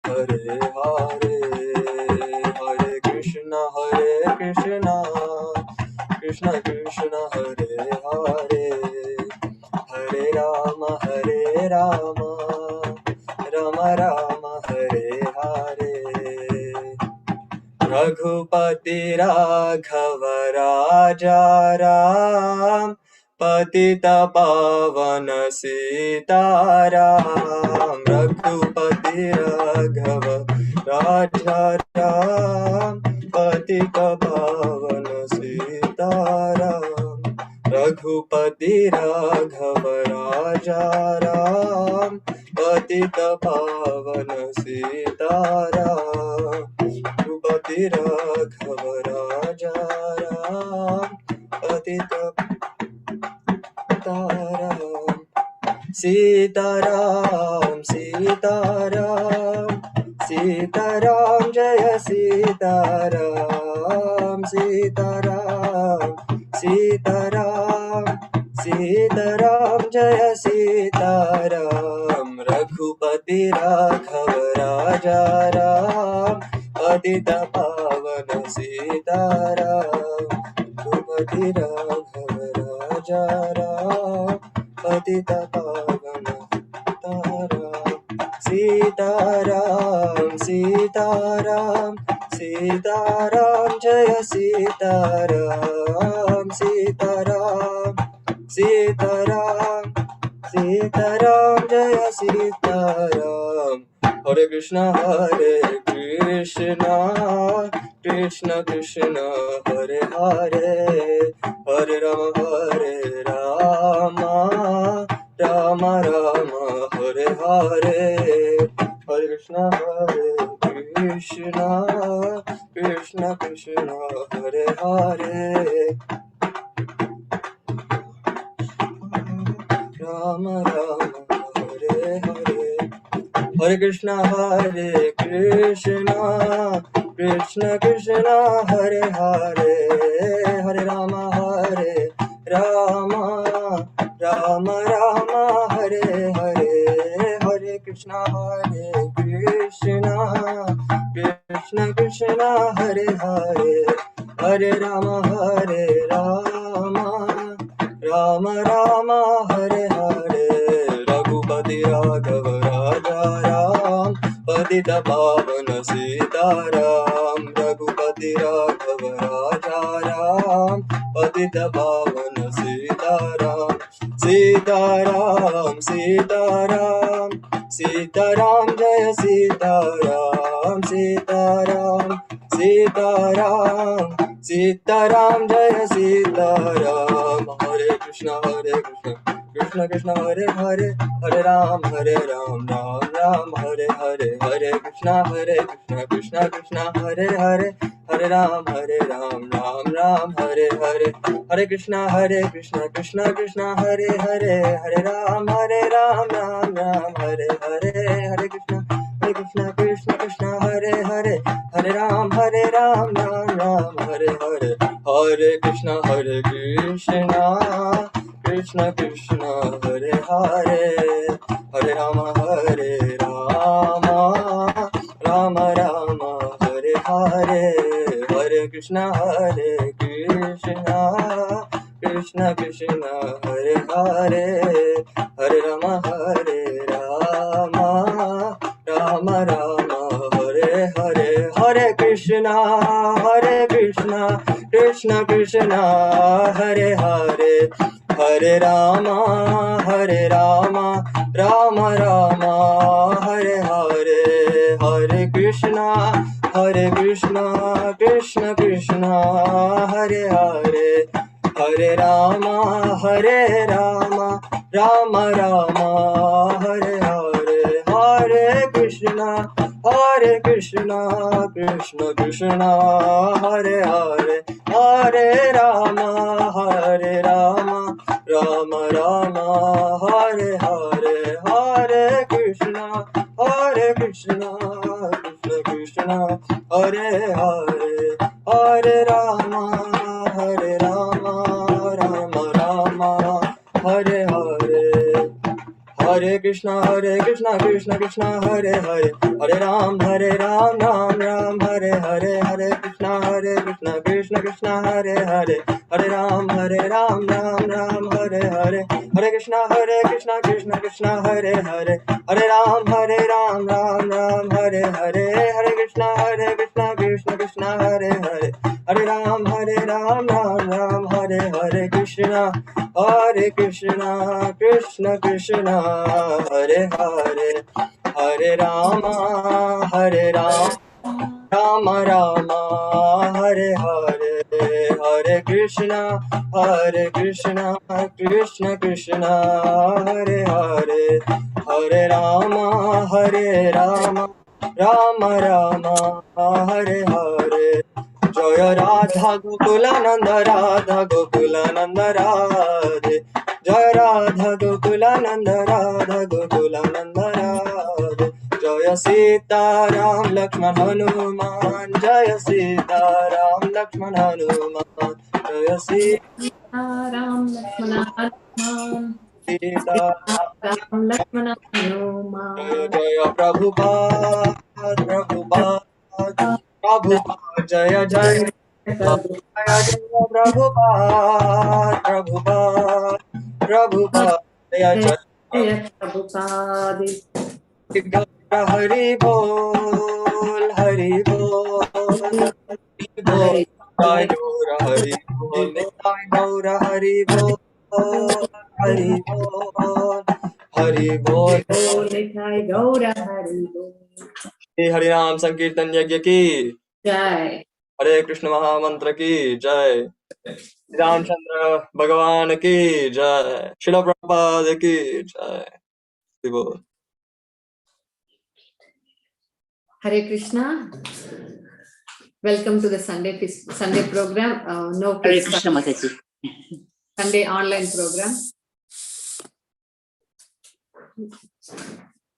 Hare Hare, Hare Krishna Krishna Krishna Hare Hare, Hare Rama Rama Rama Hare Hare. Raghupati Raghav Raja Ram, Patita Pavana Sitaram. Raghupati Raghav Raja Ram, Patita Pavana Sitaram. Raghupati Raghav Raja Ram, Patita Pavana Sitaram. Raghupati Raghav Raja Ram, Patita Taram. Sitaram, Sitaram, Sitaram, Jaya Sitaram, Sitaram, Sitaram, Sitaram, Jaya Sitaram. Raghupati Raghav Raja Ram, Patita Pavana Sitaram. Raghupati Raghav Raja Ram, Patita Pavana Sitaram. Sitaram, Sitaram, Sitaram, Jaya Sitaram, Sitaram, Sitaram, Sitaram, Jaya Sitaram. Hare Krishna Krishna Krishna Hare Hare, Hare Rama Rama Rama Hare Hare. Hare Krishna Krishna Krishna Hare Hare, Rama Rama Hare Hare. Hare Krishna Krishna Krishna Hare Hare, Hare Rama Rama Rama Hare Hare. Hare Krishna Krishna Krishna Hare Hare, Hare Rama Rama Rama Hare Hare. Raghupati Raghav Raja Ram, Patita Pavana Sitaram. Raghupati Raghav Raja Ram, Patita Pavana Sitaram. Sitaram, Sitaram, Sitaram, Jaya Sitaram, Sitaram, Sitaram, Sitaram, Jaya Sitaram. Hare Krishna Krishna Krishna Hare Hare, Hare Ram Ram Ram Hare Hare. Hare Krishna Krishna Krishna Hare Hare, Hare Ram Ram Ram Hare Hare. Hare Krishna Krishna Krishna Hare Hare, Hare Ram Ram Ram Hare Hare. Hare Krishna Krishna Krishna Hare Hare, Hare Ram Ram Ram Hare Hare. Hare Krishna Krishna Krishna Hare Hare, Hare Rama Rama Rama Hare Hare. Hare Krishna Krishna Krishna Hare Hare, Hare Rama Rama Rama Hare Hare. Hare Krishna Krishna Krishna Hare Hare, Hare Rama Rama Rama Hare Hare. Hare Krishna Krishna Krishna Hare Hare, Hare Rama Rama Rama Hare Hare. Hare Krishna Krishna Krishna Hare Hare, Hare Rama Rama Rama Hare Hare. Hare Krishna Krishna Krishna Hare Hare, Hare Rama Rama Rama Hare Hare. Hare Krishna Krishna Krishna Hare Hare, Hare Ram Ram Ram Hare Hare, Hare Krishna Krishna Krishna Hare Hare, Hare Ram Ram Ram Hare Hare, Hare Krishna Krishna Krishna Hare Hare, Hare Ram Ram Ram Hare Hare, Hare Krishna Krishna Krishna Hare Hare, Hare Ram Ram Ram Hare Hare, Krishna Krishna Krishna Krishna Hare Hare, Hare Rama Rama Rama Hare Hare, Hare Krishna Krishna Krishna Hare Hare, Hare Rama Rama Rama Hare Hare, Jaya Radha Gokulananda Radhe, Jaya Radha Gokulananda Radhe, Jaya Sita Ram Lakshman Hanuman, Jaya Sita Ram Lakshman Hanuman, Jaya Sita Ram Lakshmana Hanuman, Sita Ram Lakshmana Hanuman. Jaya Jaya Prabhupada Jaya Jaya Jaya Jaya Prabhupada Jaya Jaya Prabhupada. Hari Bol Hari Bol Hari Bol Hari Bol Hari Bol Hari Bol Hari Bol Shri हरिनाम संकीर्तन यज्ञ की जय। हरे कृष्ण महामंत्र की जय, रामचंद्र भगवान की जय, शिल प्रभुपाद की जय। Hare Krishna. Welcome to the Sunday program. No Hare Krishna Mataji. Sunday online program.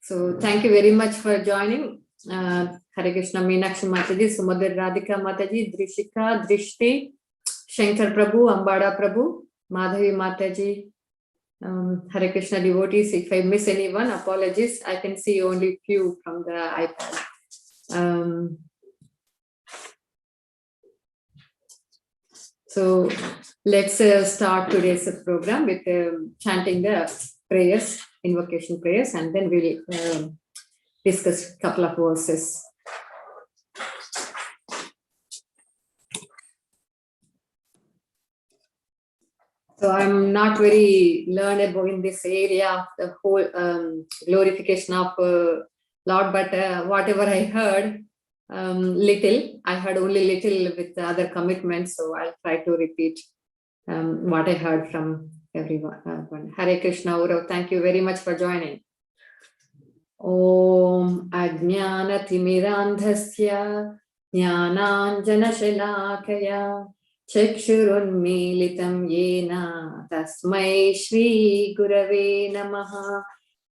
So thank you very much for joining. Hare Krishna Meenakshi Mataji, Sumadar Radhika Mataji, Drishika, Drishti, Shankar Prabhu, Ambada Prabhu, Madhavi Mataji, Hare Krishna devotees. If I miss anyone, apologies. I can see only few from the iPad. So let's start today's program with chanting the prayers, invocation prayers, and then we'll discuss a couple of verses. So I'm not very learned in this area of the whole glorification of Lord, but whatever I heard, little, I heard only little with the other commitments, so I'll try to repeat what I heard from everyone. Hare Krishna, Urav, thank you very much for joining. Om Ajnana Timirandhasya Jnananjana Shalakaya Chakshurunmilitam Yena Tasmai Shri Gurave Namaha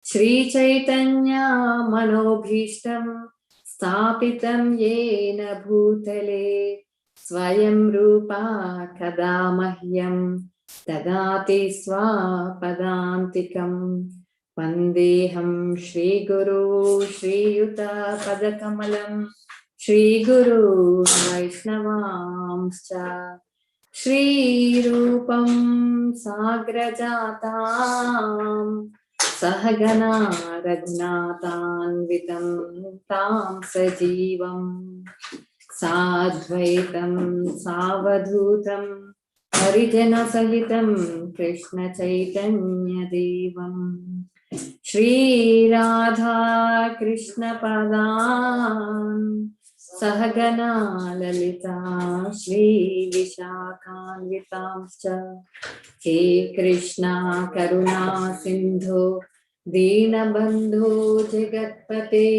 Shri Chaitanya Manobhishtam Stapitam Yena Bhutale Swayam Rupa Kada Mahyam Dadati Swapadantikam Vandeham Shri Guru Shri Yuta Padakamalam Shri Guru Vaishnavamscha Shri Rupam Sagrajatam Sahagana Raghunathanvitam Tam Sajivam Sadvaitam Savadhutam Harijana Sahitam Krishna Chaitanya Devam Shri Radha Krishna Padan Sahagana Lalita Shri Vishakhanvitamscha He Krishna Karuna Sindhu Deenabandhu Jagatpate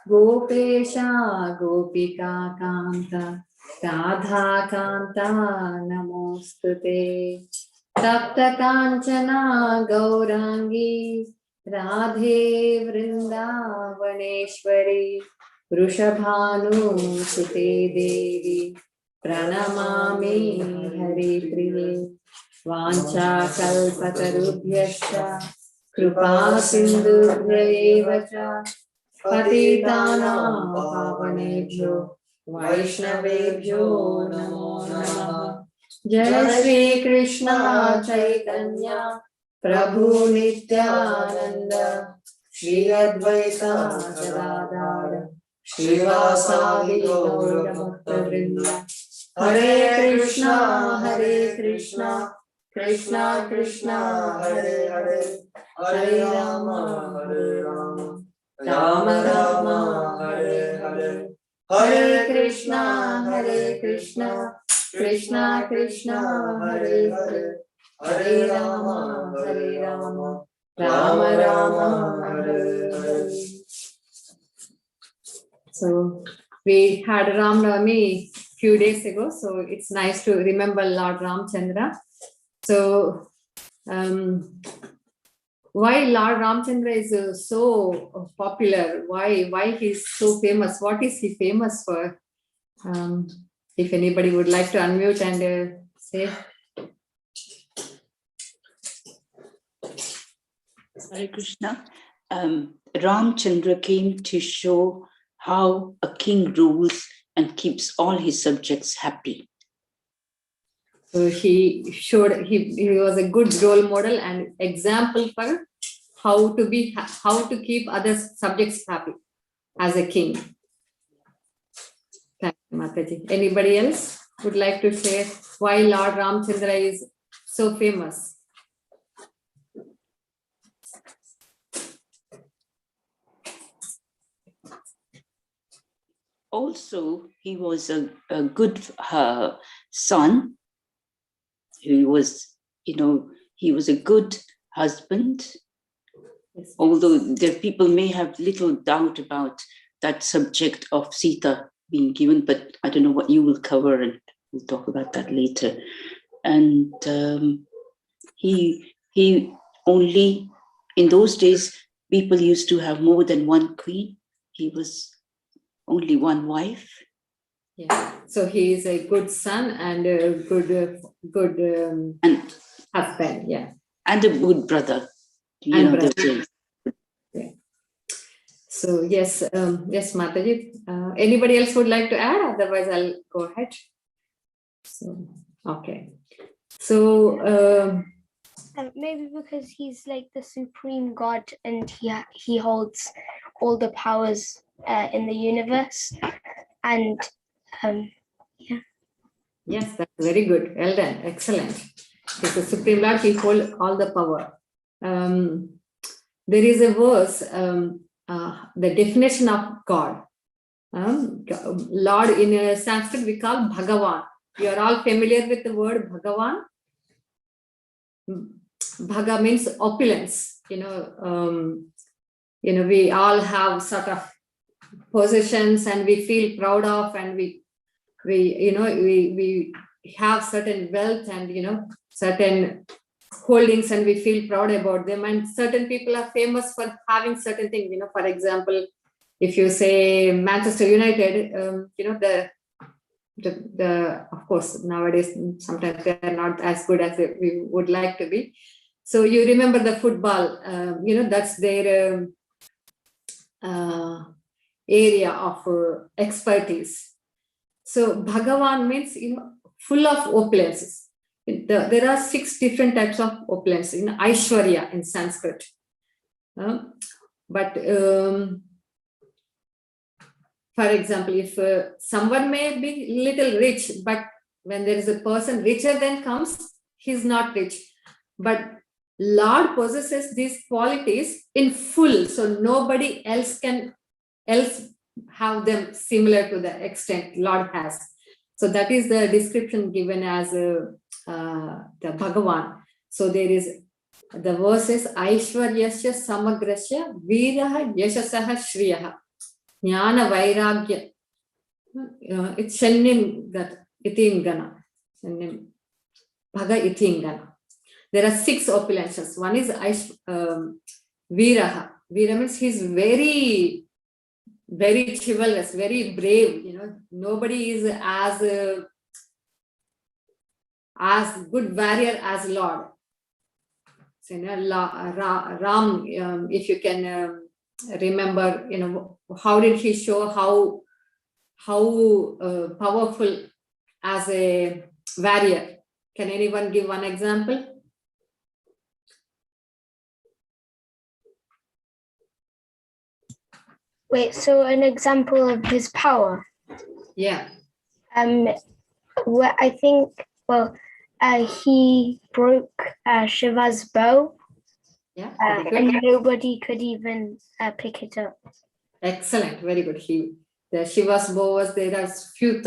Gopesha Gopika Kanta Radha Kanta Namostute Tapta Kanchana Gaurangi Radhe Vrindavaneshwari Vrishabhanu Sute Devi Pranamami Hari Priye Vancha Kalpatarubhyascha Kripa Sindhubhya cha Patitanam Pavanebhyo Vaishnavebhyo Namo Namaha. Jai Shri Krishna Chaitanya Prabhu Nityananda Shri Advaita Gadadhara Shrivasadi Gaura Bhaktavrinda. Hare Krishna, Krishna Krishna, Hare Hare, Hare Rama, Rama Rama, Hare Hare, Hare Krishna, Krishna Krishna, Hare Hare, Hare Rama, Rama Rama, Hare Hare. So we had Ram Navami few days ago, so it's nice to remember Lord Ramachandra. So why Lord Ramachandra is so popular? Why he's so famous? What is he famous for? If anybody would like to unmute and say. Hare Krishna. Ramachandra came to show how a king rules and keeps all his subjects happy. So he showed he was a good role model and example for how to keep other subjects happy as a king. Thank you, Mataji. Anybody else would like to share why Lord Ramachandra is so famous? Also, he was a good son. He was a good husband. Yes. Although there people may have little doubt about that subject of Sita being given, but I don't know what you will cover, and we'll talk about that later. And he only, in those days, people used to have more than one queen. He was only one wife. Yeah. So he is a good son and a good and husband. Yeah. And a good brother. Yeah. So yes, yes, Mataji. Anybody else would like to add? Otherwise, I'll go ahead. So okay. So maybe because he's like the supreme God and he holds all the powers in the universe, and yeah. Yes, that's very good. Well done. Excellent. He's the supreme Lord. He holds all the power. There is a verse. The definition of God. Lord in Sanskrit we call Bhagavan. You are all familiar with the word Bhagavan. Bhaga means opulence. We all have sort of possessions and we feel proud of, and we have certain wealth and certain holdings, and we feel proud about them. And certain people are famous for having certain things. For example, if you say Manchester United, the of course nowadays sometimes they are not as good as we would like to be. So you remember the football, that's their area of expertise. So Bhagavan means full of opulences. There are 6 different types of opulence in Aishwarya in Sanskrit. But for example, if someone may be little rich, but when there is a person richer than comes, he's not rich. But Lord possesses these qualities in full, so nobody else can have them similar to the extent Lord has. So that is the description given as the Bhagavan. So there is the verses Aishwaryasya Samagrasya Viraha Yashasaha Shriyaha Jnana Vairagya. It's Shannim Itim Gana. Bhaga Itim Gana. There are 6 opulences. One is Viraha. Vira means he's very, very chivalrous, very brave. Nobody is as good warrior as Lord. So, Ram, if you can remember, how did he show how powerful as a warrior? Can anyone give one example? Wait, so an example of his power? Yeah. Well, I think, he broke Shiva's bow. Yeah. And nobody could even pick it up. Excellent, very good. The Shiva's bow was there. There's few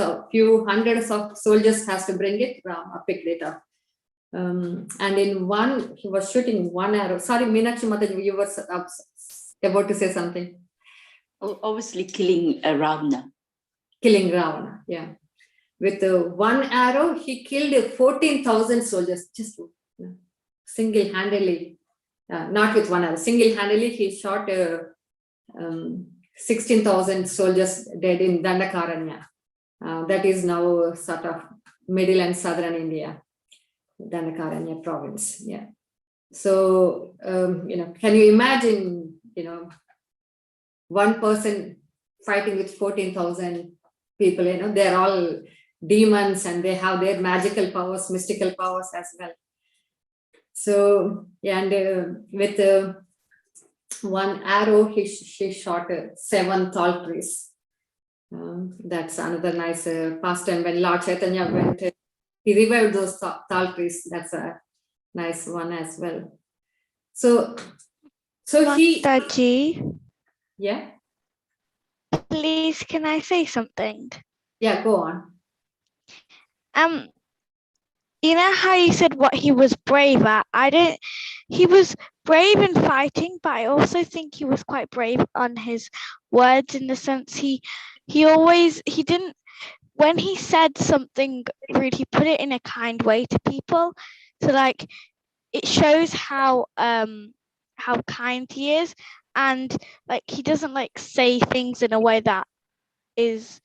hundreds of soldiers has to bring it. Rama picked it up. And in one, he was shooting one arrow. Sorry, Meenakshi Mataji, you were about to say something. Obviously, killing Ravana. Killing Ravana, yeah. With one arrow, he killed 14,000 soldiers, just single-handedly. Not with one arrow, single-handedly, he shot 16,000 soldiers dead in Dandakaranya. That is now sort of middle and southern India, Dandakaranya province. Yeah. So, can you imagine, one person fighting with 14,000 people, they're all demons and they have their magical powers, mystical powers as well. So, and with one arrow, she shot 7 tall trees. That's another nice pastime. When Lord Chaitanya went, he revived those tall trees. That's a nice one as well. So he. Mataji, Yeah. please, can I say something? Yeah, go on. You know how you said what he was brave at? He was brave in fighting, but I also think he was quite brave on his words, in the sense he didn't, when he said something rude, he put it in a kind way to people. So like, it shows how kind he is, and like, he doesn't like say things in a way that is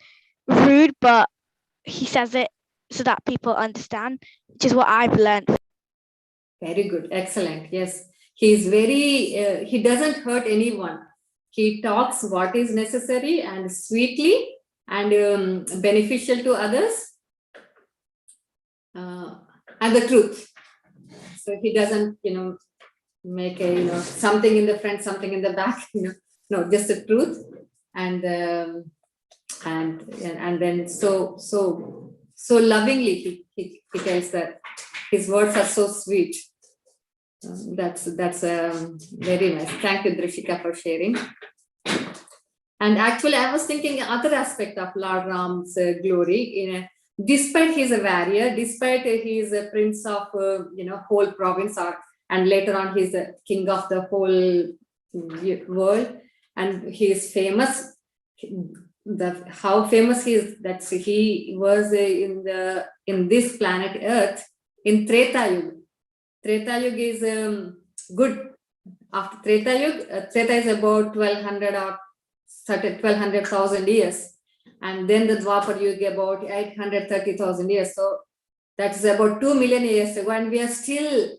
rude, but he says it so that people understand, which is what I've learned. Very good. Excellent. Yes. He's very, he doesn't hurt anyone. He talks what is necessary and sweetly and beneficial to others, and the truth. So he doesn't, make a, something in the front, something in the back, no, just the truth. And then so lovingly he tells that his words are so sweet. That's very nice. Thank you, Drishika, for sharing. And actually, I was thinking other aspect of Lord Ram's glory. Despite he's a warrior, despite he's a prince of whole province, and later on he's the king of the whole world, and he is famous. How famous he is, that he was in this planet Earth in Treta Yuga. Treta Yuga is good. After Treta Yuga, Treta is about 1200,000 years, and then the Dwapar Yuga about 830,000 years. So that's about 2 million years ago, and we are still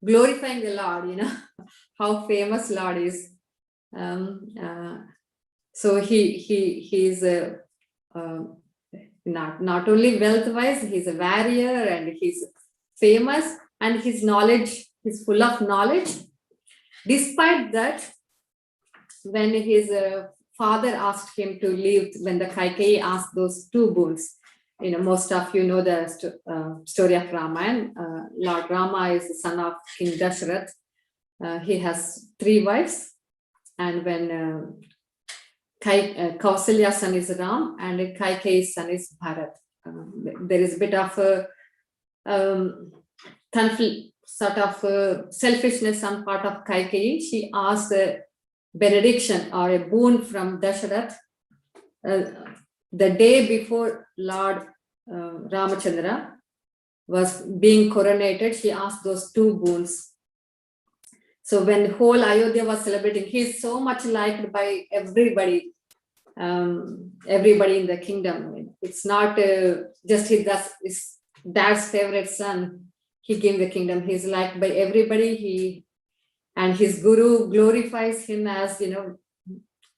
glorifying the Lord. How famous Lord is. So he's not only wealth-wise, he's a warrior and he's famous, and his knowledge, he's full of knowledge. Despite that, when his father asked him to leave, when the Kaikeyi asked those 2 boons, most of you know the story of Rama. And Lord Rama is the son of King Dasharath. He has 3 wives, and when Kausalya's son is Ram and Kaikeyi's son is Bharat. There is a bit of conflict, sort of selfishness on part of Kaikeyi. She asked a benediction or a boon from Dasharath the day before Lord Ramachandra was being coronated. She asked those 2 boons. So when whole Ayodhya was celebrating, he's so much liked by everybody, everybody in the kingdom. It's not just his dad's favorite son. He gave the kingdom. He's liked by everybody. and his guru glorifies him as,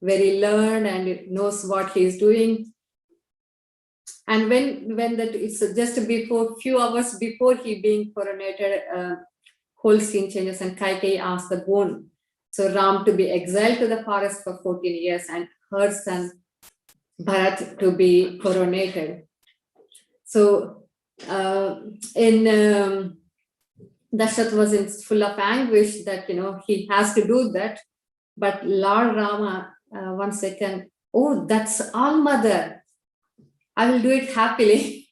very learned and knows what he is doing. And when that it's just before, few hours before he being coronated, whole scene changes and Kaikeyi asks the boon. So Ram to be exiled to the forest for 14 years and her son Bharat to be coronated. So Dasharatha was in full of anguish that he has to do that, but Lord Rama, 1 second, oh, that's all mother, I will do it happily.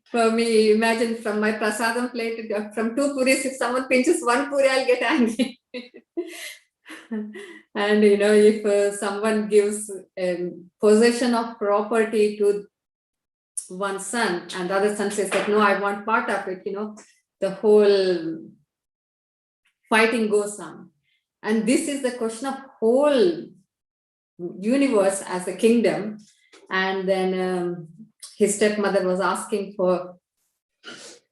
For me, imagine from my prasadam plate, from 2 puris, if someone pinches 1 puri, I'll get angry. And if someone gives possession of property to one son and the other son says that no, I want part of it, the whole fighting goes on. And this is the question of whole universe as a kingdom. And then his stepmother was asking for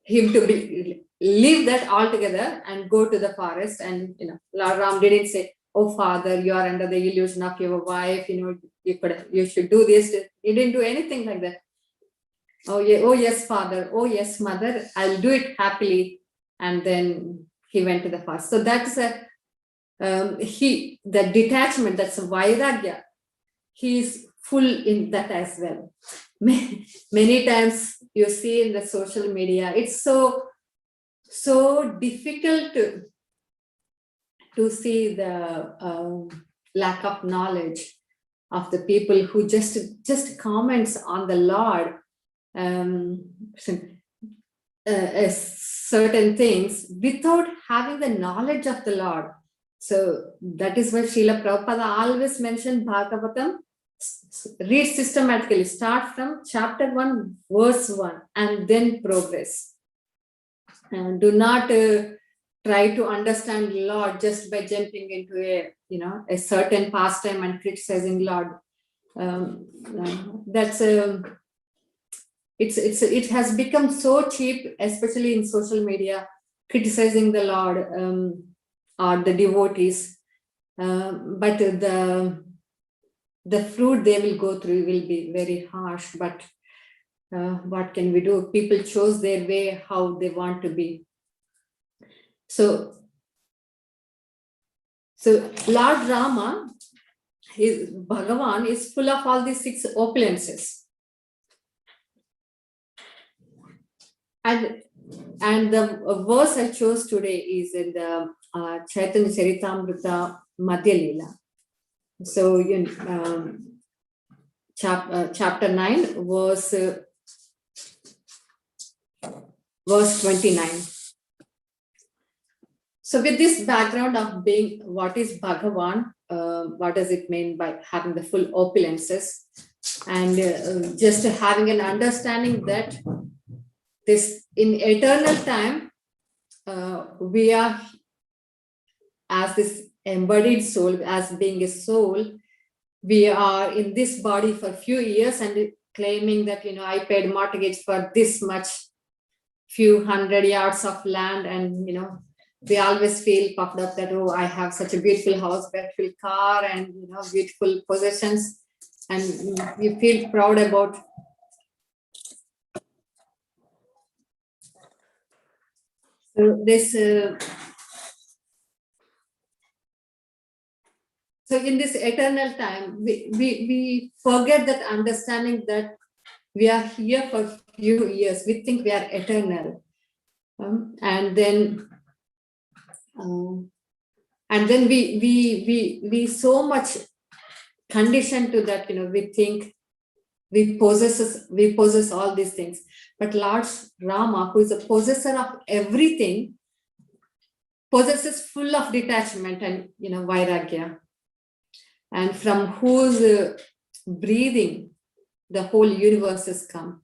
him to leave that altogether and go to the forest. And Lord Ram didn't say, oh father, you are under the illusion of your wife, you should do this. He didn't do anything like that. Oh yeah, oh yes father, oh yes mother, I'll do it happily. And then he went to the forest. So that's the detachment, that's a vairagya. He's full in that as well. Many times you see in the social media, it's so difficult to see the lack of knowledge of the people who just comments on the Lord, certain things without having the knowledge of the Lord. So that is why Srila Prabhupada always mentioned Bhagavatam, read systematically, start from chapter 1, verse 1, and then progress. And do not try to understand Lord just by jumping into a certain pastime and criticizing Lord. It has become so cheap, especially in social media, criticizing the Lord or the devotees. But the fruit they will go through will be very harsh. But what can we do? People chose their way how they want to be. So Lord Rama, Bhagavan is full of all these 6 opulences. And the verse I chose today is in the Chaitanya Charitamrita Madhya Leela. So chapter 9, verse 29. So with this background of being what is Bhagavan, what does it mean by having the full opulences, and just having an understanding that this in eternal time, we are as this embodied soul, as being a soul, we are in this body for a few years and claiming that, I paid mortgage for this much, few 100 yards of land, and, we always feel puffed up that, oh, I have such a beautiful house, beautiful car, and, beautiful possessions, and we feel proud about. So this, so in this eternal time, we forget that understanding that we are here for a few years. We think we are eternal, and then we so much conditioned to that. We think we possess all these things. But Lord Rama, who is a possessor of everything, possesses full of detachment and vairagya, and from whose breathing the whole universe has come.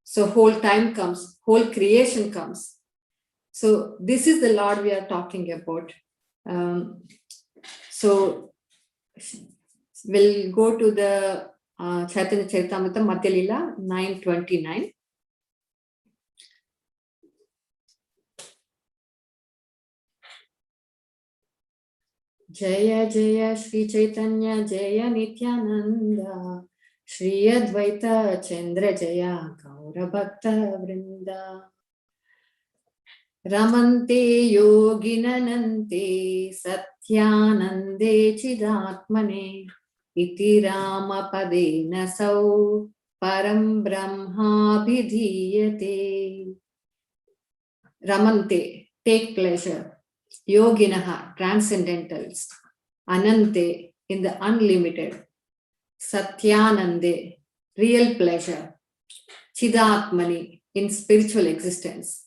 So whole time comes, whole creation comes. So this is the Lord we are talking about. So we'll go to the Chaitanya Charitamrita Madhya Leela 9:29. Jaya Jaya Shri Chaitanya Jaya Nityananda Shri Advaita Chandra Jaya Gaura Bhakta Vrinda Ramante Yoginanante Satyanande Chidatmane Iti Rama Padena Sau Param Brahma Bhidhiyate. Ramante, take pleasure. Yoginaha, transcendentals. Anante, in the unlimited. Satyanande, real pleasure. Chidatmani, in spiritual existence.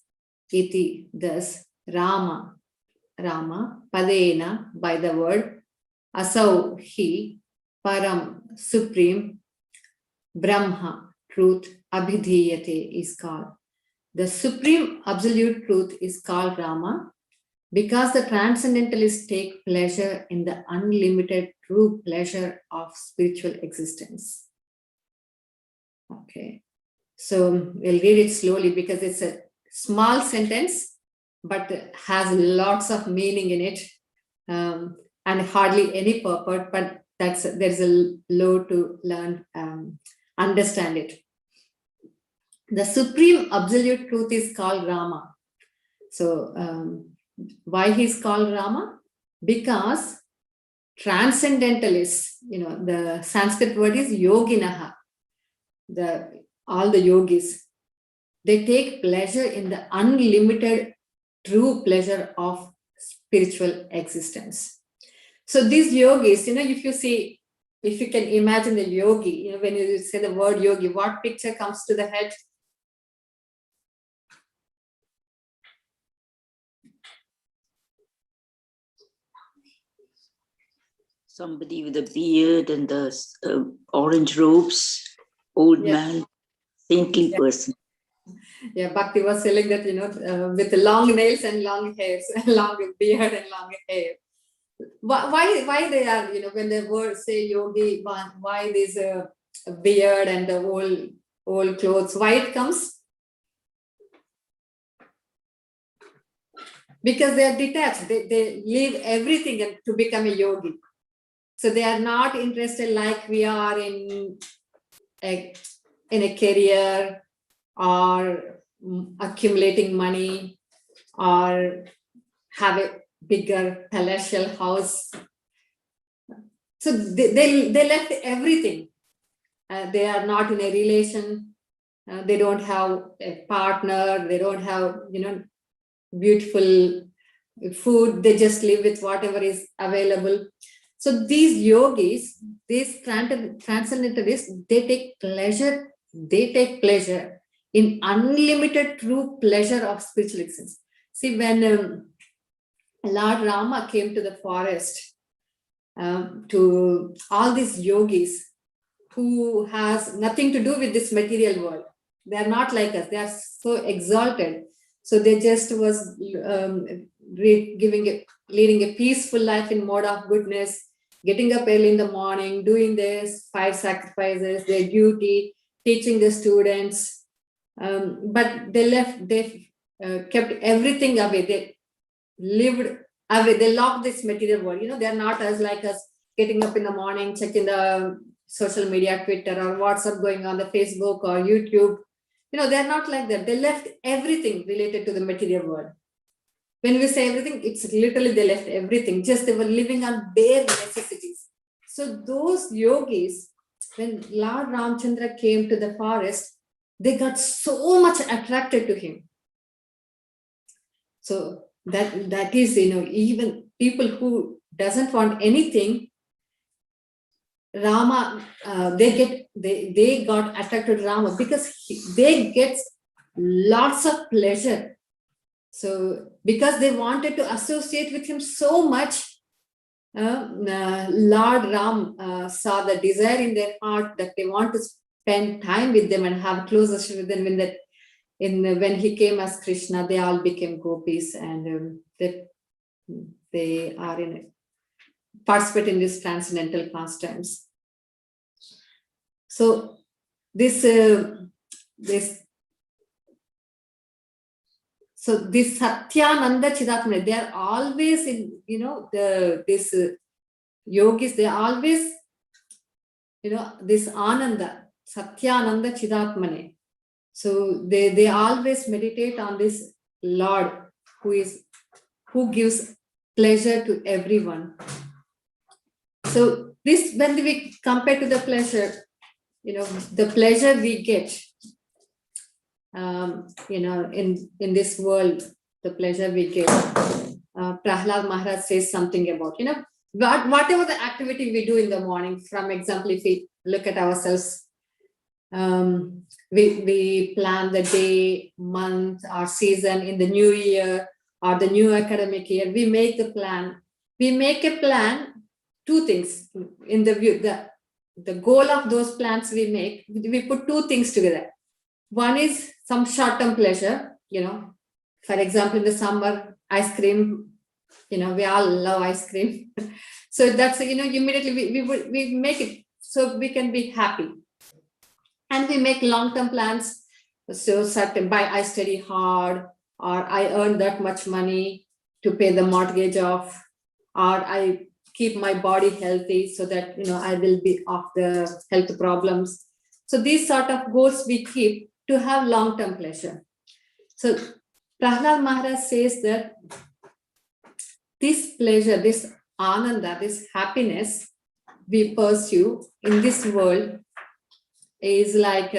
Iti, thus, Rama, Padena, by the word. Asau, he, Param, supreme. Brahma, truth. Abhidhiyate is called. The supreme absolute truth is called Rama because the transcendentalists take pleasure in the unlimited true pleasure of spiritual existence. Okay, so we'll read it slowly because it's a small sentence, but has lots of meaning in it and hardly any purport, but there's a lot to learn, understand it. The supreme absolute truth is called Rama. So why he's called Rama? Because transcendentalists, the Sanskrit word is yoginaha, all the yogis, they take pleasure in the unlimited true pleasure of spiritual existence. So these yogis, if you can imagine the yogi, when you say the word yogi, what picture comes to the head? Somebody with a beard and the orange robes, old man, saintly person. Yeah, Bhakti was telling that, with long nails and long hairs, long beard and long hair. Why they are, when the word say yogi, why this beard and the old clothes, why it comes? Because they are detached, they leave everything to become a yogi. So they are not interested like we are in a career or accumulating money or have a bigger palatial house. So they left everything. They are not in a relation. They don't have a partner. They don't have, beautiful food. They just live with whatever is available. So these yogis, these transcendentalists, they take pleasure in unlimited true pleasure of spiritual existence. See, when Lord Rama came to the forest, to all these yogis who has nothing to do with this material world, they are not like us, they are so exalted. So they just was leading a peaceful life in mode of goodness, getting up early in the morning, doing this 5 sacrifices, their duty, teaching the students. But they kept everything away. They lived away. They locked this material world. They are not as like us, getting up in the morning, checking the social media, Twitter or WhatsApp, going on the Facebook or YouTube. They're not like that. They left everything related to the material world. When we say everything, it's literally they left everything. Just they were living on bare necessities. So those yogis, when Lord Ramachandra came to the forest, they got so much attracted to him. So that is, even people who doesn't want anything, Rama, they got attracted to Rama because they get lots of pleasure. So because they wanted to associate with him so much, Lord Ram saw the desire in their heart that they want to spend time with them and have closeness with them. When he came as Krishna, they all became gopis, and they are participate in these transcendental pastimes. So So this Satyananda Chidatmane, they are always in, this yogis, they are always, this Ananda, Satyananda Chidatmane. So they always meditate on this Lord who gives pleasure to everyone. So this, when we compare to the pleasure, the pleasure we get, in this world, the pleasure we get. Prahlad Maharaj says something about, whatever the activity we do in the morning, from example, if we look at ourselves, we plan the day, month, or season in the new year or the new academic year. We make the plan. We make a plan, two things in the view. The goal of those plans we make, we put two things together. One is some short-term pleasure, for example, in the summer, ice cream, we all love ice cream. So that's, immediately we make it so we can be happy. And we make long-term plans. So certain, I study hard, or I earn that much money to pay the mortgage off, or I keep my body healthy so that, I will be off the health problems. So these sort of goals we keep to have long-term pleasure. So Prahlad Maharaj says that this pleasure, this ananda, this happiness we pursue in this world is like,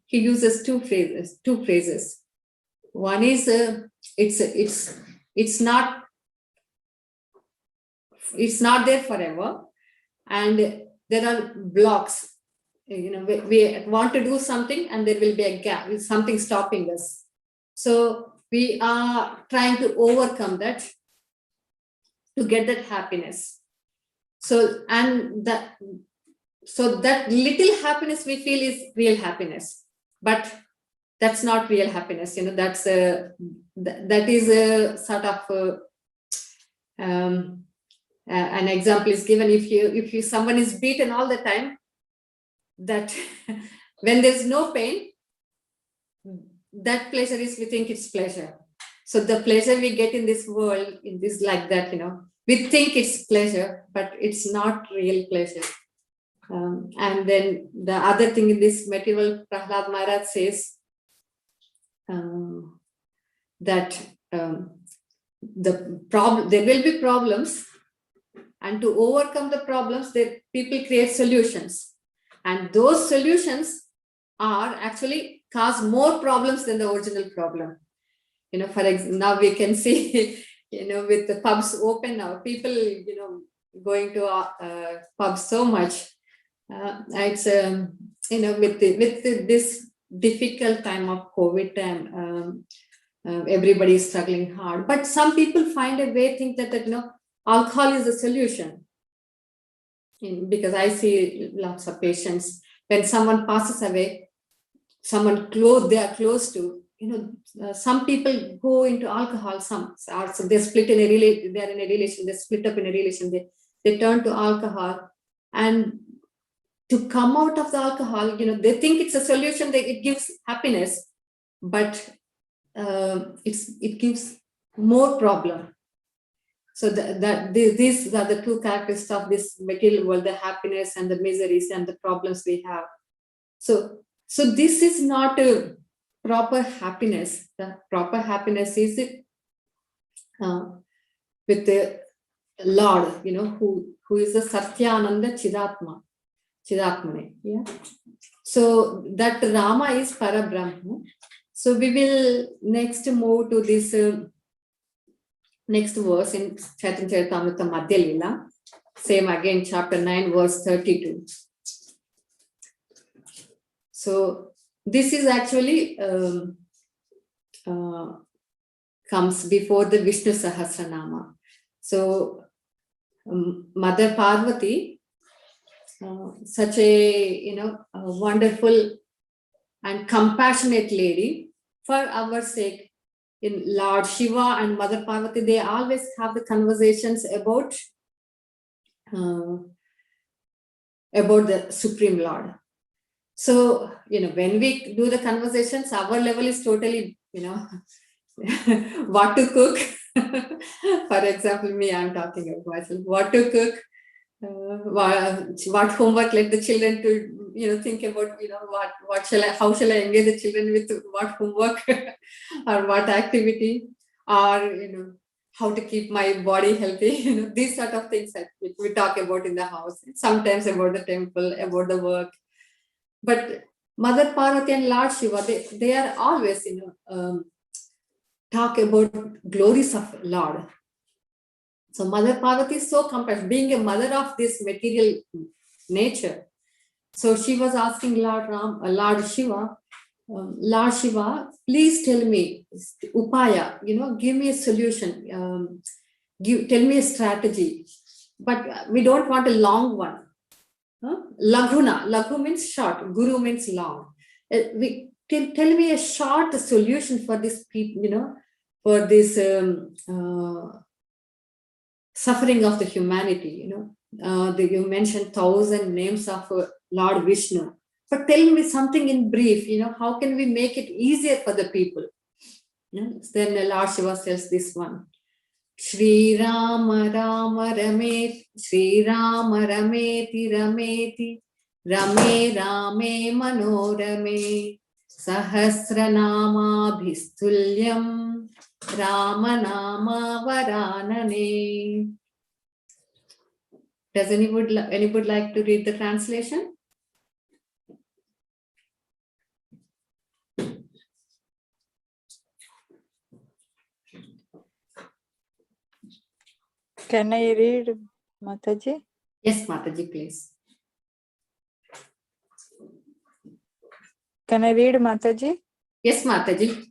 he uses two phrases. One is, it's not there forever, and there are blocks. We want to do something and there will be a gap, something stopping us. So we are trying to overcome that to get that happiness. So that little happiness we feel is real happiness, but that's not real happiness. That's that is a sort of an example is given. If someone is beaten all the time, that when there's no pain, that pleasure is, we think it's pleasure. So the pleasure we get in this world, in this like that, we think it's pleasure, but it's not real pleasure. And then the other thing in this material, Prahlad Maharaj says that there will be problems, and to overcome the problems, people create solutions. And those solutions are actually cause more problems than the original problem. For example, now we can see, with the pubs open now, people, going to pubs so much. It's, with this difficult time of COVID time, everybody is struggling hard. But some people find a way, think that, alcohol is a solution. Because I see lots of patients, when someone passes away, someone they are close to, some people go into alcohol, so they split in a relation, they're in a relation, they split up in a relation, they turn to alcohol, and to come out of the alcohol, they think it's a solution, it gives happiness, but it gives more problem. So these are the two characteristics of this material world, the happiness and the miseries and the problems we have. So this is not a proper happiness. The proper happiness is with the Lord, who is the Satyananda Chidatmane. Yeah. So that Rama is Parabrahma. So we will next move to this next verse in Chaitanya Charitamrita Madhya Lila. Same again, chapter 9, verse 32. So this is actually comes before the Vishnu Sahasranama. So Mother Parvati, such a a wonderful and compassionate lady, for our sake, in Lord Shiva and Mother Parvati, they always have the conversations about the Supreme Lord. So, when we do the conversations, our level is totally, what to cook. For example, me, I'm talking about myself. What to cook, what homework. Let the children to think about how shall I engage the children with what homework or what activity, or how to keep my body healthy. These sort of things that we talk about in the house. Sometimes about the temple, about the work, but Mother Parvati and Lord Shiva, they are always talk about glories of Lord. So Mother Parvati is so compassionate, being a mother of this material nature. So she was asking Lord Shiva, Lord Shiva, please tell me upaya, give me a solution, tell me a strategy, but we don't want a long one. Laghu means short, Guru means long. Tell me a short solution for this people, for this suffering of the humanity. You mentioned 1,000 names of Lord Vishnu, but tell me something in brief. How can we make it easier for the people? Then Lord Shiva says this one. Shri Rama Rama Ramet, Shri Rama Rameti Rameti, Rame Rame Manorame, Sahasranama Bhistulyam, Rama Nama Varanane. Does anybody like to read the translation? Can I read, Mataji? Yes, Mataji, please. Can I read, Mataji? Yes, Mataji.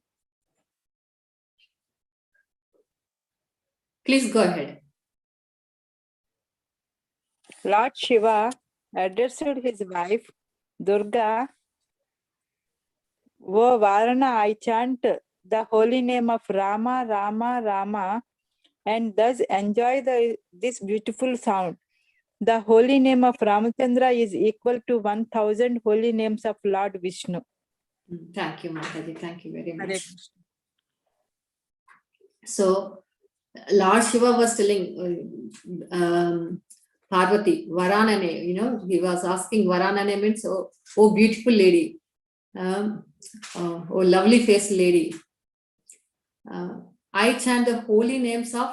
Please go ahead. Lord Shiva addressed his wife, Durga. O Varana, I chant the holy name of Rama, Rama, Rama, and thus enjoy this beautiful sound. The holy name of Ramachandra is equal to 1,000 holy names of Lord Vishnu. Thank you, Mataji. Thank you very Hare much. Krishna. So, Lord Shiva was telling Parvati, Varanane, he was asking Varanane means, oh beautiful lady, oh lovely faced lady. I chant the holy names of,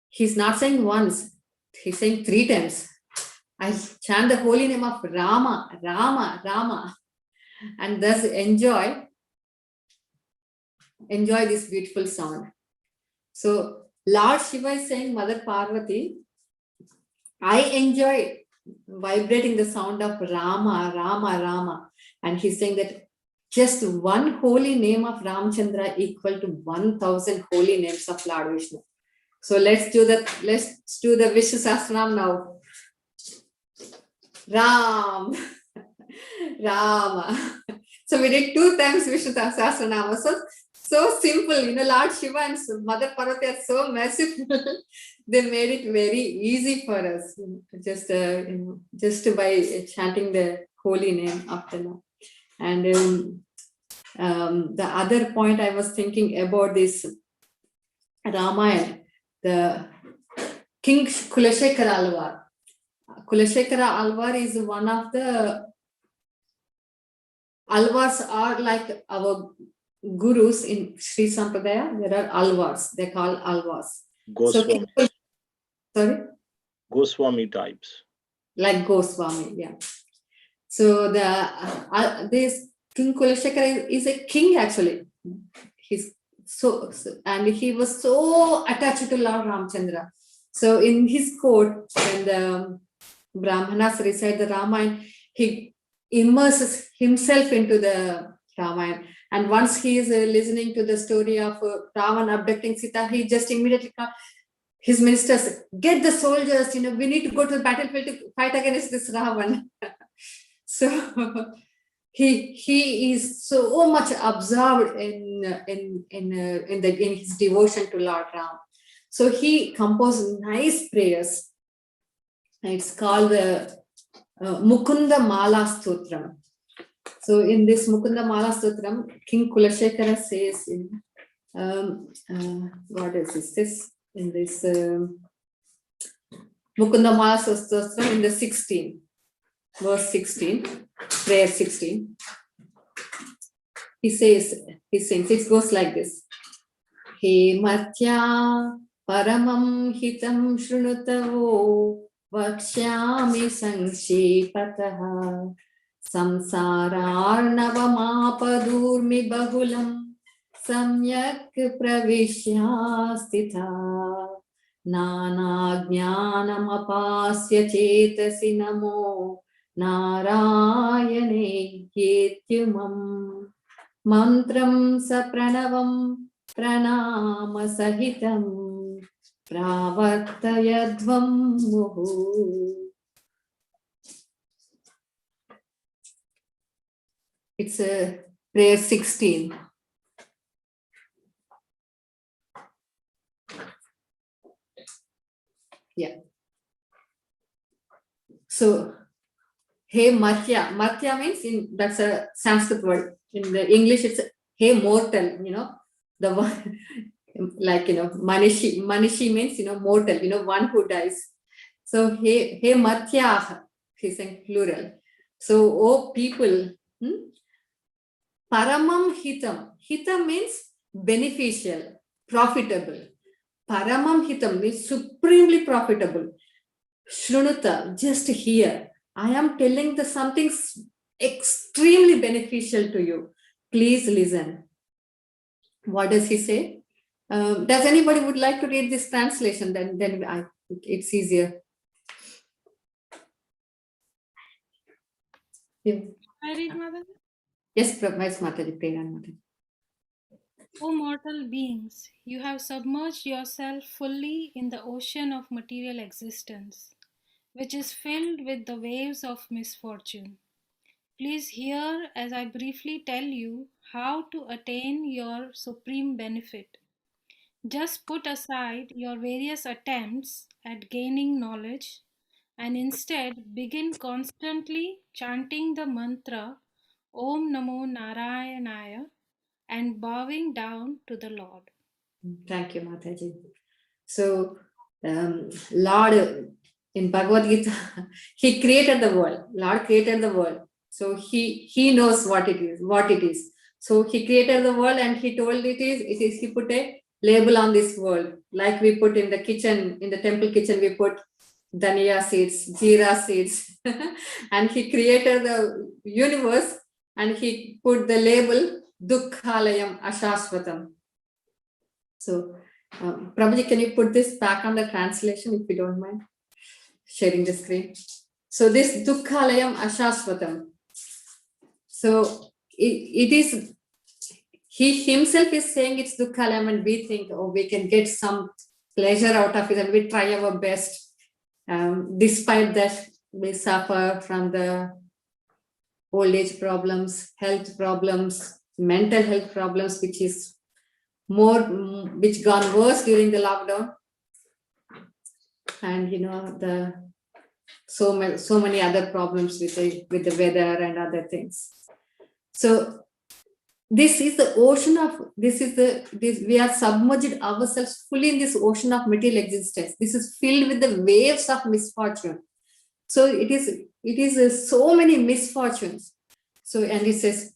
he's not saying once, he's saying 3 times. I chant the holy name of Rama, Rama, Rama, and thus enjoy this beautiful sound. So Lord Shiva is saying, Mother Parvati, I enjoy vibrating the sound of Rama, Rama, Rama. And he's saying that just one holy name of Ramachandra equal to 1,000 holy names of Lord Vishnu. So let's do the Vishnu Sahasranam now. Ram, Rama. So we did 2 times Vishnu Sahasranam. So simple, Lord Shiva and Mother Parvati are so merciful. They made it very easy for us, just by chanting the holy name after that. And the other point I was thinking about this Ramayana, the King Kulasekara Alvar. Kulasekara Alvar is one of the Alvars are like our gurus in Sri Sampradaya. There are Alvars. They call Alvars. Goswami. So, sorry? Goswami types. Like Goswami, yeah. So this King Kulasekara is a king actually. He's and he was so attached to Lord Ramachandra. So in his court, when the Brahmanas recite the Ramayana, he immerses himself into the Ramayana. And once he is listening to the story of Ravan abducting Sita, he just immediately his ministers, get the soldiers, we need to go to the battlefield to fight against this Ravan. So he is so much absorbed in his devotion to Lord Ram. So he composed nice prayers. It's called the Mukunda Mala Stotram. So in this Mukunda Mala Stotram, King Kulasekara says, What else is this? In this Mukunda Mala Sastostra in the 16, verse 16, prayer 16. He sings, it goes like this. He matya paramam hitam shrunutavo vakshyami sanshipataha samsararnavamapadurmi bahulam samyak pravishya stitha nana jnanam apasya chetasi namo narayane yetyumam mantram sapranavam pranama sahitam pravartayadvam muhu. It's a prayer 16. Yeah. So, hey Matya. Matya means that's a Sanskrit word. In the English, it's hey mortal, the one like, Manishi means, mortal, one who dies. So, hey Matya, he's saying plural. So, oh people, Paramam hitam. Hitam means beneficial, profitable. Paramam hitam means supremely profitable. Shrunuta, just hear. I am telling the something extremely beneficial to you. Please listen. What does he say? Does anybody would like to read this translation? Then it's easier. Yeah. I read, Mother. Yes, Mataji, pray on Mataji. O mortal beings, you have submerged yourself fully in the ocean of material existence, which is filled with the waves of misfortune. Please hear as I briefly tell you how to attain your supreme benefit. Just put aside your various attempts at gaining knowledge and instead begin constantly chanting the mantra Om Namo Narayanaya and bowing down to the Lord. Thank you, Mataji. So, Lord, in Bhagavad Gita, he created the world. Lord created the world. So he knows what it is. So he created the world and he told he put a label on this world. Like we put in the kitchen, in the temple kitchen, we put dhania seeds, jeera seeds. And he created the universe and he put the label Dukkhalayam Ashashvatam. So, Prabhuji, can you put this back on the translation if you don't mind sharing the screen? So this Dukkhalayam Ashashvatam. So it is, he himself is saying it's Dukkhalayam and we think, oh, we can get some pleasure out of it and we try our best. Despite that, we suffer from the old age problems, health problems, mental health problems, which gone worse during the lockdown, and the so many other problems with the weather and other things. So this is the ocean of we are submerged ourselves fully in this ocean of material existence. This is filled with the waves of misfortune. So it is so many misfortunes. So, and it says,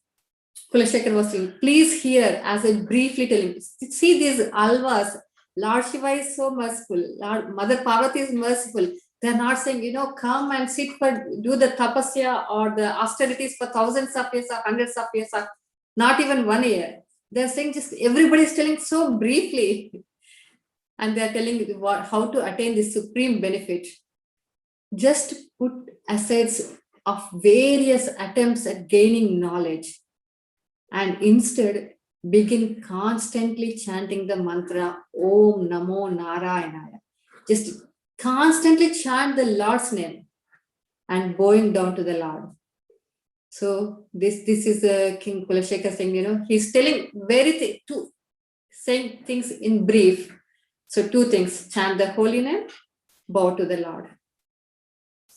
Kulasekara was saying, please hear as I briefly tell him. See these alvas. Lord Shiva is so merciful. Mother Parvati is merciful. They're not saying, come and do the tapasya or the austerities for thousands of years or hundreds of years or not even 1 year. They're saying just everybody's telling so briefly. And they're telling how to attain this supreme benefit. Just put aside of various attempts at gaining knowledge. And instead, begin constantly chanting the mantra Om Namo Narayanaya. Just constantly chant the Lord's name and bowing down to the Lord. So this is King Kulasekara saying, he's telling saying things in brief. So 2 things: chant the holy name, bow to the Lord.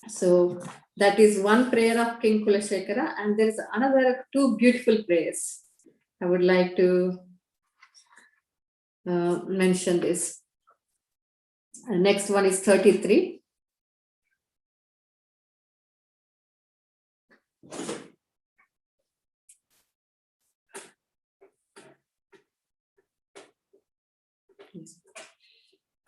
So that is one prayer of King Kulasekara, and there is another 2 beautiful prayers. I would like to mention this. Next one is 33.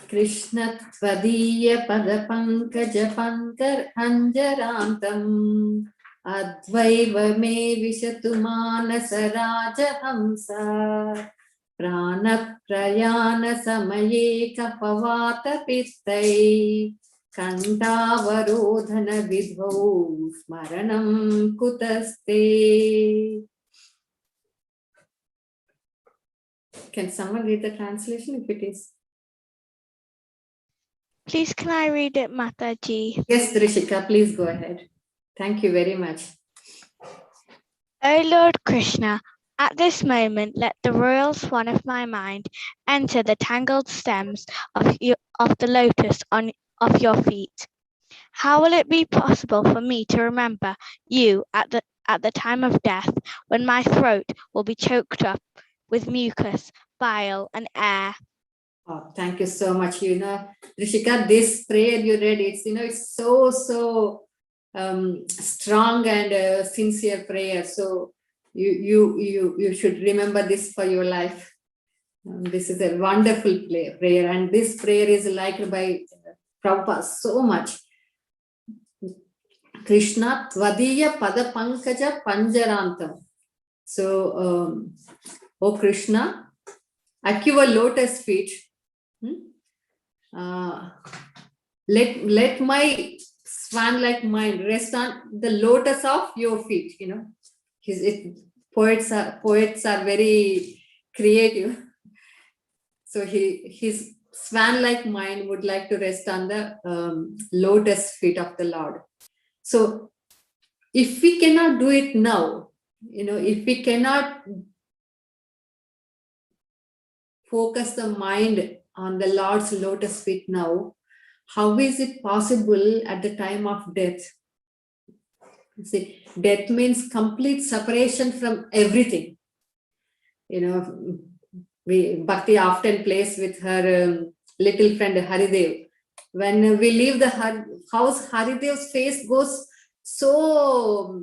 Krishna Tvadiya Pada Pankaja Pankar Anjarantam Advaiva Me Vishatu Manasa Raja Hamsa Prana Prayana Samaye Kapavata Pittai Kantavarodhana Vidhau Smaranam Kutaste. Can someone read the translation if it is? Please, can I read it, Mataji? Yes, Drishika, please go ahead. Thank you very much. O Lord Krishna, at this moment let the royal swan of my mind enter the tangled stems of the lotus of your feet. How will it be possible for me to remember you at the time of death, when my throat will be choked up with mucus, bile, and air? Oh, thank you so much. Rishika, this prayer you read, it's so strong and sincere prayer. So you should remember this for your life. This is a wonderful prayer, and this prayer is liked by Prabhupada so much. Krishna Tvadiya Pada Pankaja Panjarantam. So, oh Krishna, at your lotus feet, let my swan-like mind rest on the lotus of your feet. Poets are very creative. So his swan-like mind would like to rest on the lotus feet of the Lord. So if we cannot do it now, if we cannot focus the mind on the Lord's lotus feet now, how is it possible at the time of death? See, death means complete separation from everything. Bhakti often plays with her little friend Haridev. When we leave the house, Haridev's face goes so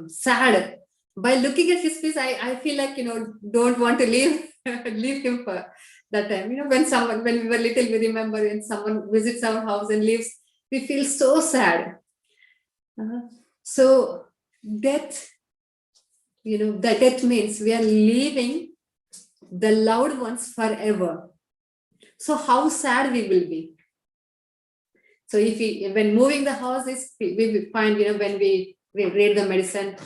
sad. By looking at his face, I feel like, don't want to leave him for that time. When we were little, we remember when someone visits our house and leaves, we feel so sad. So death, the death means we are leaving the loved ones forever. So how sad we will be. So when moving the house, we find, when we read the medicine,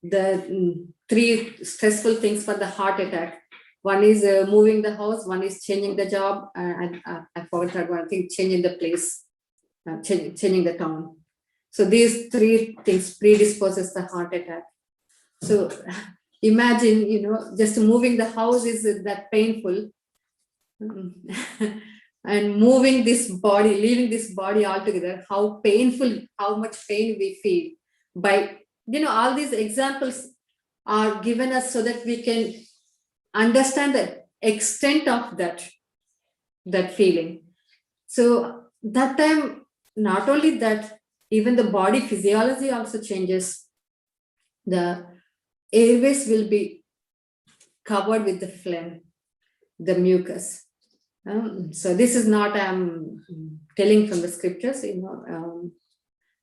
the 3 stressful things for the heart attack. One is moving the house, one is changing the job, and I forgot one thing, changing the place, changing the town. So these 3 things predisposes the heart attack. So imagine, just moving the house is that painful. And moving this body, leaving this body altogether, how painful, how much pain we feel. By, all these examples are given us so that we can understand the extent of that feeling. So that time, not only that, even the body physiology also changes. The airways will be covered with the phlegm, the mucus. So this is not telling from the scriptures,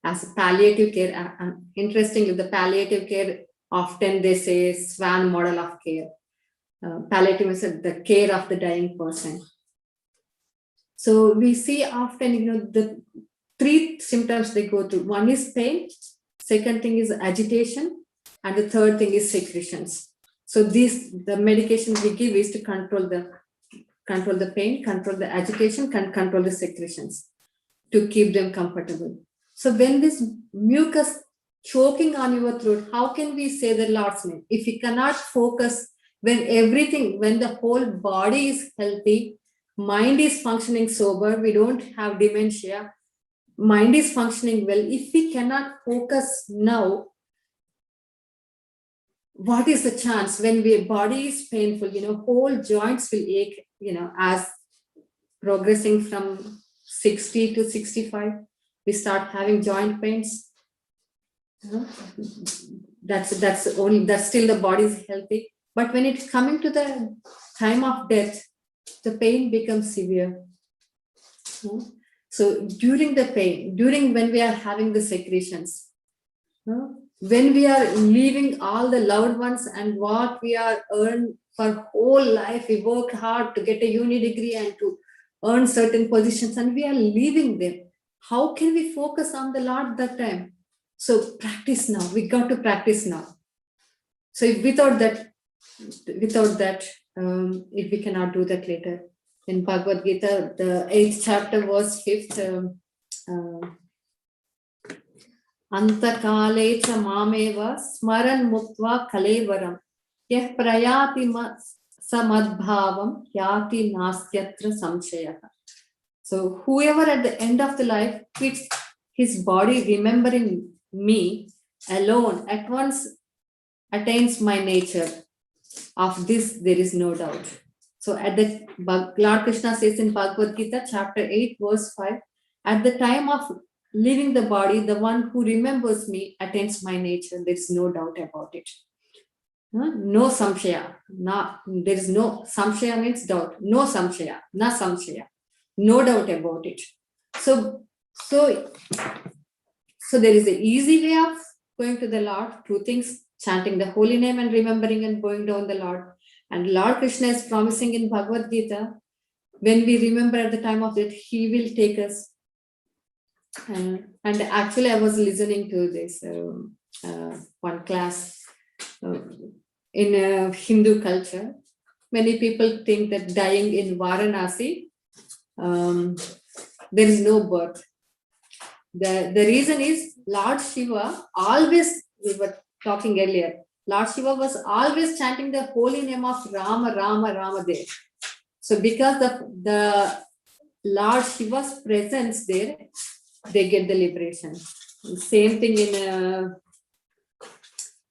as palliative care. Interestingly, the palliative care, often they say swan model of care. Palliative is the care of the dying person. So we see often, the 3 symptoms they go through. One is pain, second thing is agitation, and the third thing is secretions. So the medication we give is to control the pain, control the agitation, control the secretions, to keep them comfortable. So when this mucus choking on your throat, how can we say the Lord's name? If we cannot focus, when the whole body is healthy, mind is functioning sober, we don't have dementia, mind is functioning well. If we cannot focus now, what is the chance when the body is painful, whole joints will ache, as progressing from 60 to 65, we start having joint pains. That's still the body is healthy. But when it's coming to the time of death, the pain becomes severe. So during the pain, when we are having the secretions, when we are leaving all the loved ones and what we are earned for whole life, we work hard to get a uni degree and to earn certain positions, and we are leaving them. How can we focus on the Lord that time? So practice now. We got to practice now. So if without that, if we cannot do that later. In Bhagavad Gita, the 8th chapter, verse 5th, Antakale cha mameva smaran muktva kalevaram yah prayati samadbhavam yati nastyatra samshaya. So whoever at the end of the life quits his body remembering me alone at once attains my nature. Of this there is no doubt. So at the Lord Krishna says in Bhagavad Gita chapter 8 verse 5, at the time of leaving the body, the one who remembers me attains my nature. There is no doubt about it. No samshaya. There is no samshaya means doubt. No samshaya. Na samshaya. No doubt about it. So there is an easy way of going to the Lord. Two things: chanting the holy name and remembering and going down the Lord. And Lord Krishna is promising in Bhagavad Gita, when we remember at the time of death, He will take us. And actually, I was listening to this one class in Hindu culture. Many people think that dying in Varanasi, there is no birth. The reason is Lord Shiva always, we were talking earlier, Lord Shiva was always chanting the holy name of Rama, Rama, Rama there. So because the Lord Shiva's presence there, they get the liberation. Same thing in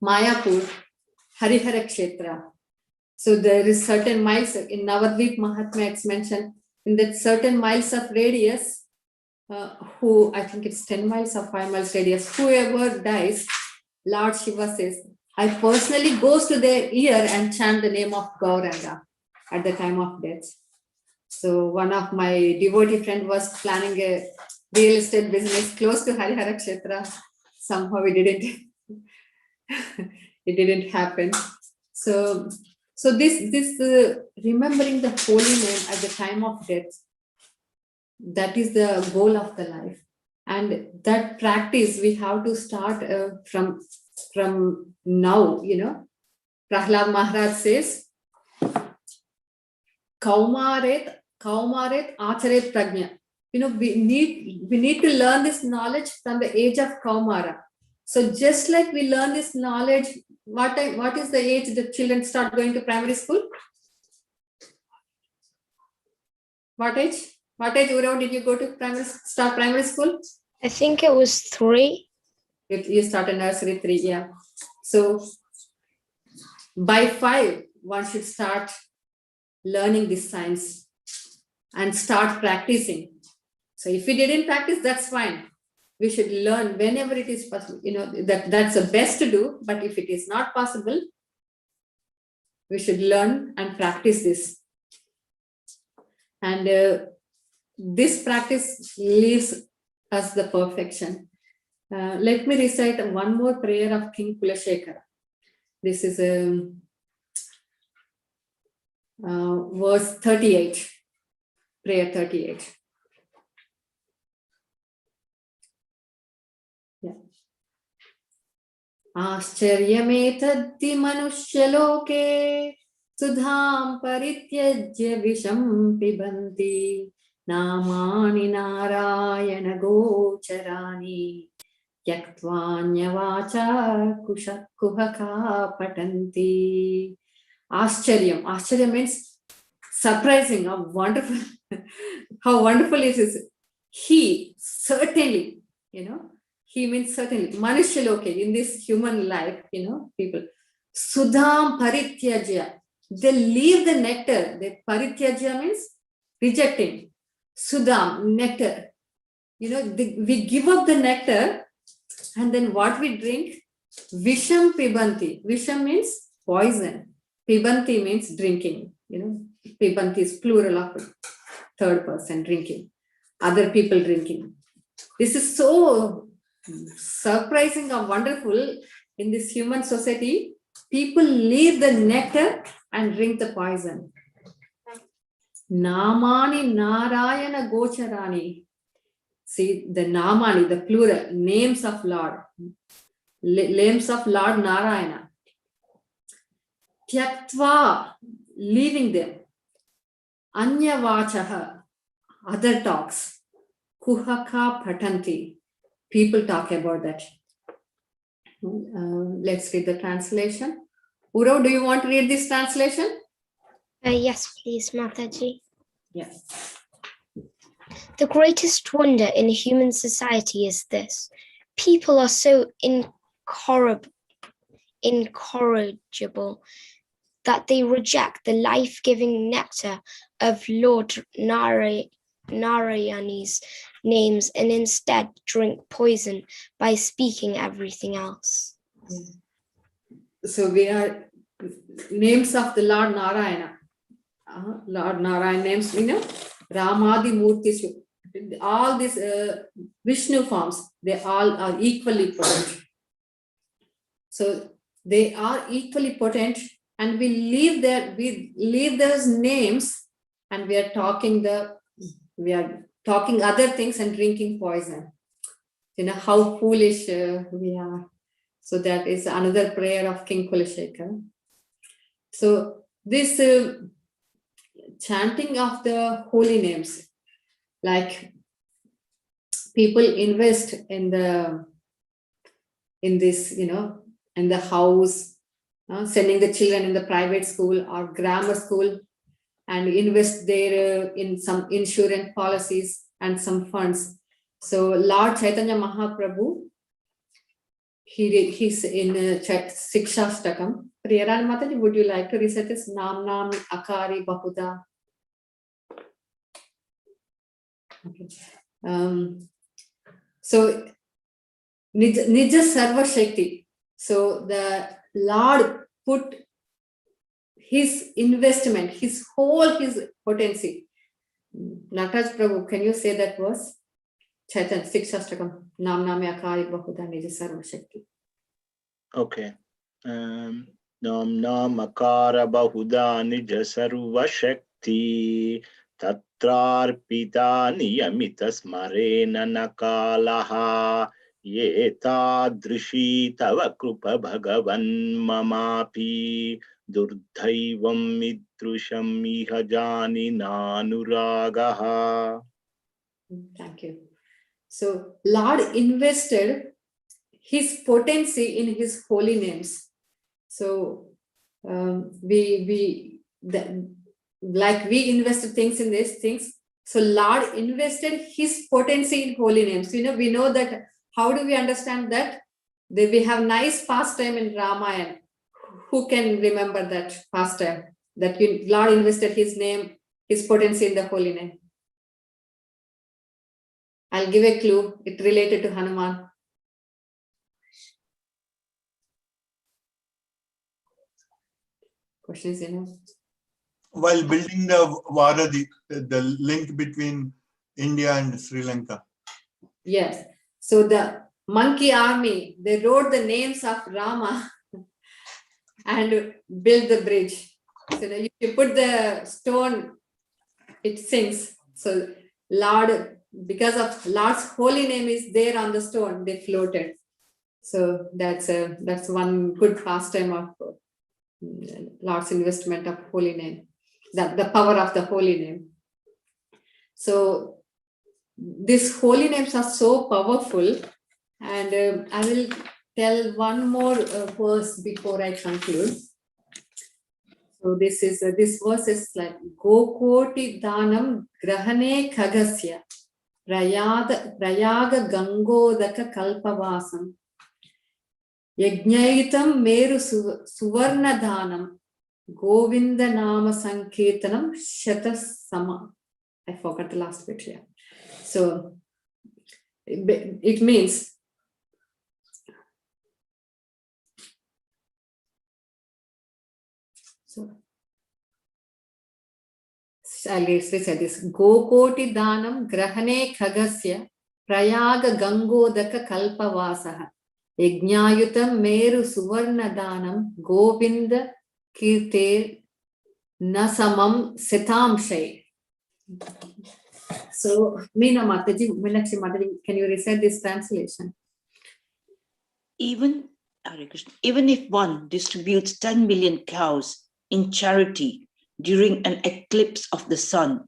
Mayapur, Harihara Kshetra. So there is certain miles in Navadvip Mahatmya, it's mentioned in that certain miles of radius, who I think it's 10 miles or 5 miles radius, whoever dies, Lord Shiva says, I personally goes to their ear and chant the name of Gauranga at the time of death. So one of my devotee friend was planning a real estate business close to Harihara Kshetra. Somehow it didn't happen. So this remembering the holy name at the time of death, that is the goal of the life. And that practice we have to start from now, Prahlad Maharaj says, Kaumaret Acharet Prajna. We need to learn this knowledge from the age of Kaumara. So just like we learn this knowledge, what is the age the children start going to primary school? What age, Urav, did you go to start primary school? I think it was 3. You started nursery 3, yeah. So by 5, one should start learning this science and start practicing. So if we didn't practice, that's fine. We should learn whenever it is possible. That's the best to do. But if it is not possible, we should learn and practice this. And this practice leaves us the perfection. Let me recite one more prayer of King Kulasekara. This is verse 38, prayer 38. Yeah. Ascharyametaddi manushya sudham parityajya visham pibanti namani narayana gocharani yaktvanyavacha kuhaka patanti. Ascharya means surprising, how wonderful it is. He certainly, he means certainly, Manushya Loke, in this human life, people. Sudham Parityajya. They leave the nectar. The Parityajya means rejecting. Sudham, nectar. We give up the nectar, and then what we drink? Visham Pibanti. Visham means poison. Pibanti means drinking. Pibanti is plural of third person drinking. Other people drinking. This is so surprising or wonderful in this human society. People leave the nectar and drink the poison. Namani Narayana Gocharani. See, the Namani, the plural, names of Lord. Names of Lord Narayana. Tyaktva, leaving them. Anya Vachaha, other talks. Kuhaka Patanti. People talk about that. Let's read the translation. Urav, do you want to read this translation? Yes, please, Mataji. Yes. The greatest wonder in human society is this. People are so incorrigible that they reject the life-giving nectar of Lord Narayani's names and instead drink poison by speaking everything else. So we are names of the Lord Narayana. Lord Narayana names, Ramadi Murtis. All these Vishnu forms, they all are equally potent. So they are equally potent, and we leave those names, and we are talking other things and drinking poison. How foolish we are. So that is another prayer of King Kulasekara. So this chanting of the holy names, like people invest in this, in the house, sending the children in the private school or grammar school, and invest there in some insurance policies and some funds. So Lord Chaitanya Mahaprabhu, he's in Sikshastakam. Priyaran Mataji, would you like to recite this? Nam Nam Akari Bahuda. Okay. So Nija Sarva Shakti. So the Lord put his investment, his potency. Nataraj Prabhu, can you say that verse? Chaitan, Sikshastakam. Nam Name Akari Bahuda Nija Sarva Shakti. Okay. Nam Nam Akara Bahuda Nija Sarva Shakti Tatrarpita Niyamita Smarena Nakalaha Yeta Drishi Tava Krupa Bhagavan Mamapi Durdhaivam Midrusham Ihajani Nanuragaha. Thank you. So Lord invested his potency in his holy names. So we invested things in these things. So Lord invested his potency in holy names. We know that. How do we understand that? We have nice pastime in Ramayana. Who can remember that pastime? That Lord invested his name, his potency in the holy name. I'll give a clue. It related to Hanuman. Question is, while building the Varadi, the link between India and Sri Lanka. Yes. So the monkey army, they wrote the names of Rama and built the bridge. So if you put the stone, it sinks. So Lord, because of Lord's holy name is there on the stone, they floated. So that's one good pastime of Lord's investment of holy name, the power of the holy name. So these holy names are so powerful, and I will tell one more verse before I conclude. So this verse is like Gokoti Danam Grahane Kagasya Prayaga Gangodaka Kalpavasam Yajnayitam meru suvarna dhanam Govinda nama sankirtanam shatasama. I forgot the last bit here. So it means I'll say this. Gokoti dhanam grahane khagasya prayaga gangodaka kalpavasaha yajnayutam meru suvarna dhanam govinda kirte nasamam sitam shay. So Meenakshi Mataji, can you recite this translation? Even if one distributes 10 million cows in charity during an eclipse of the sun,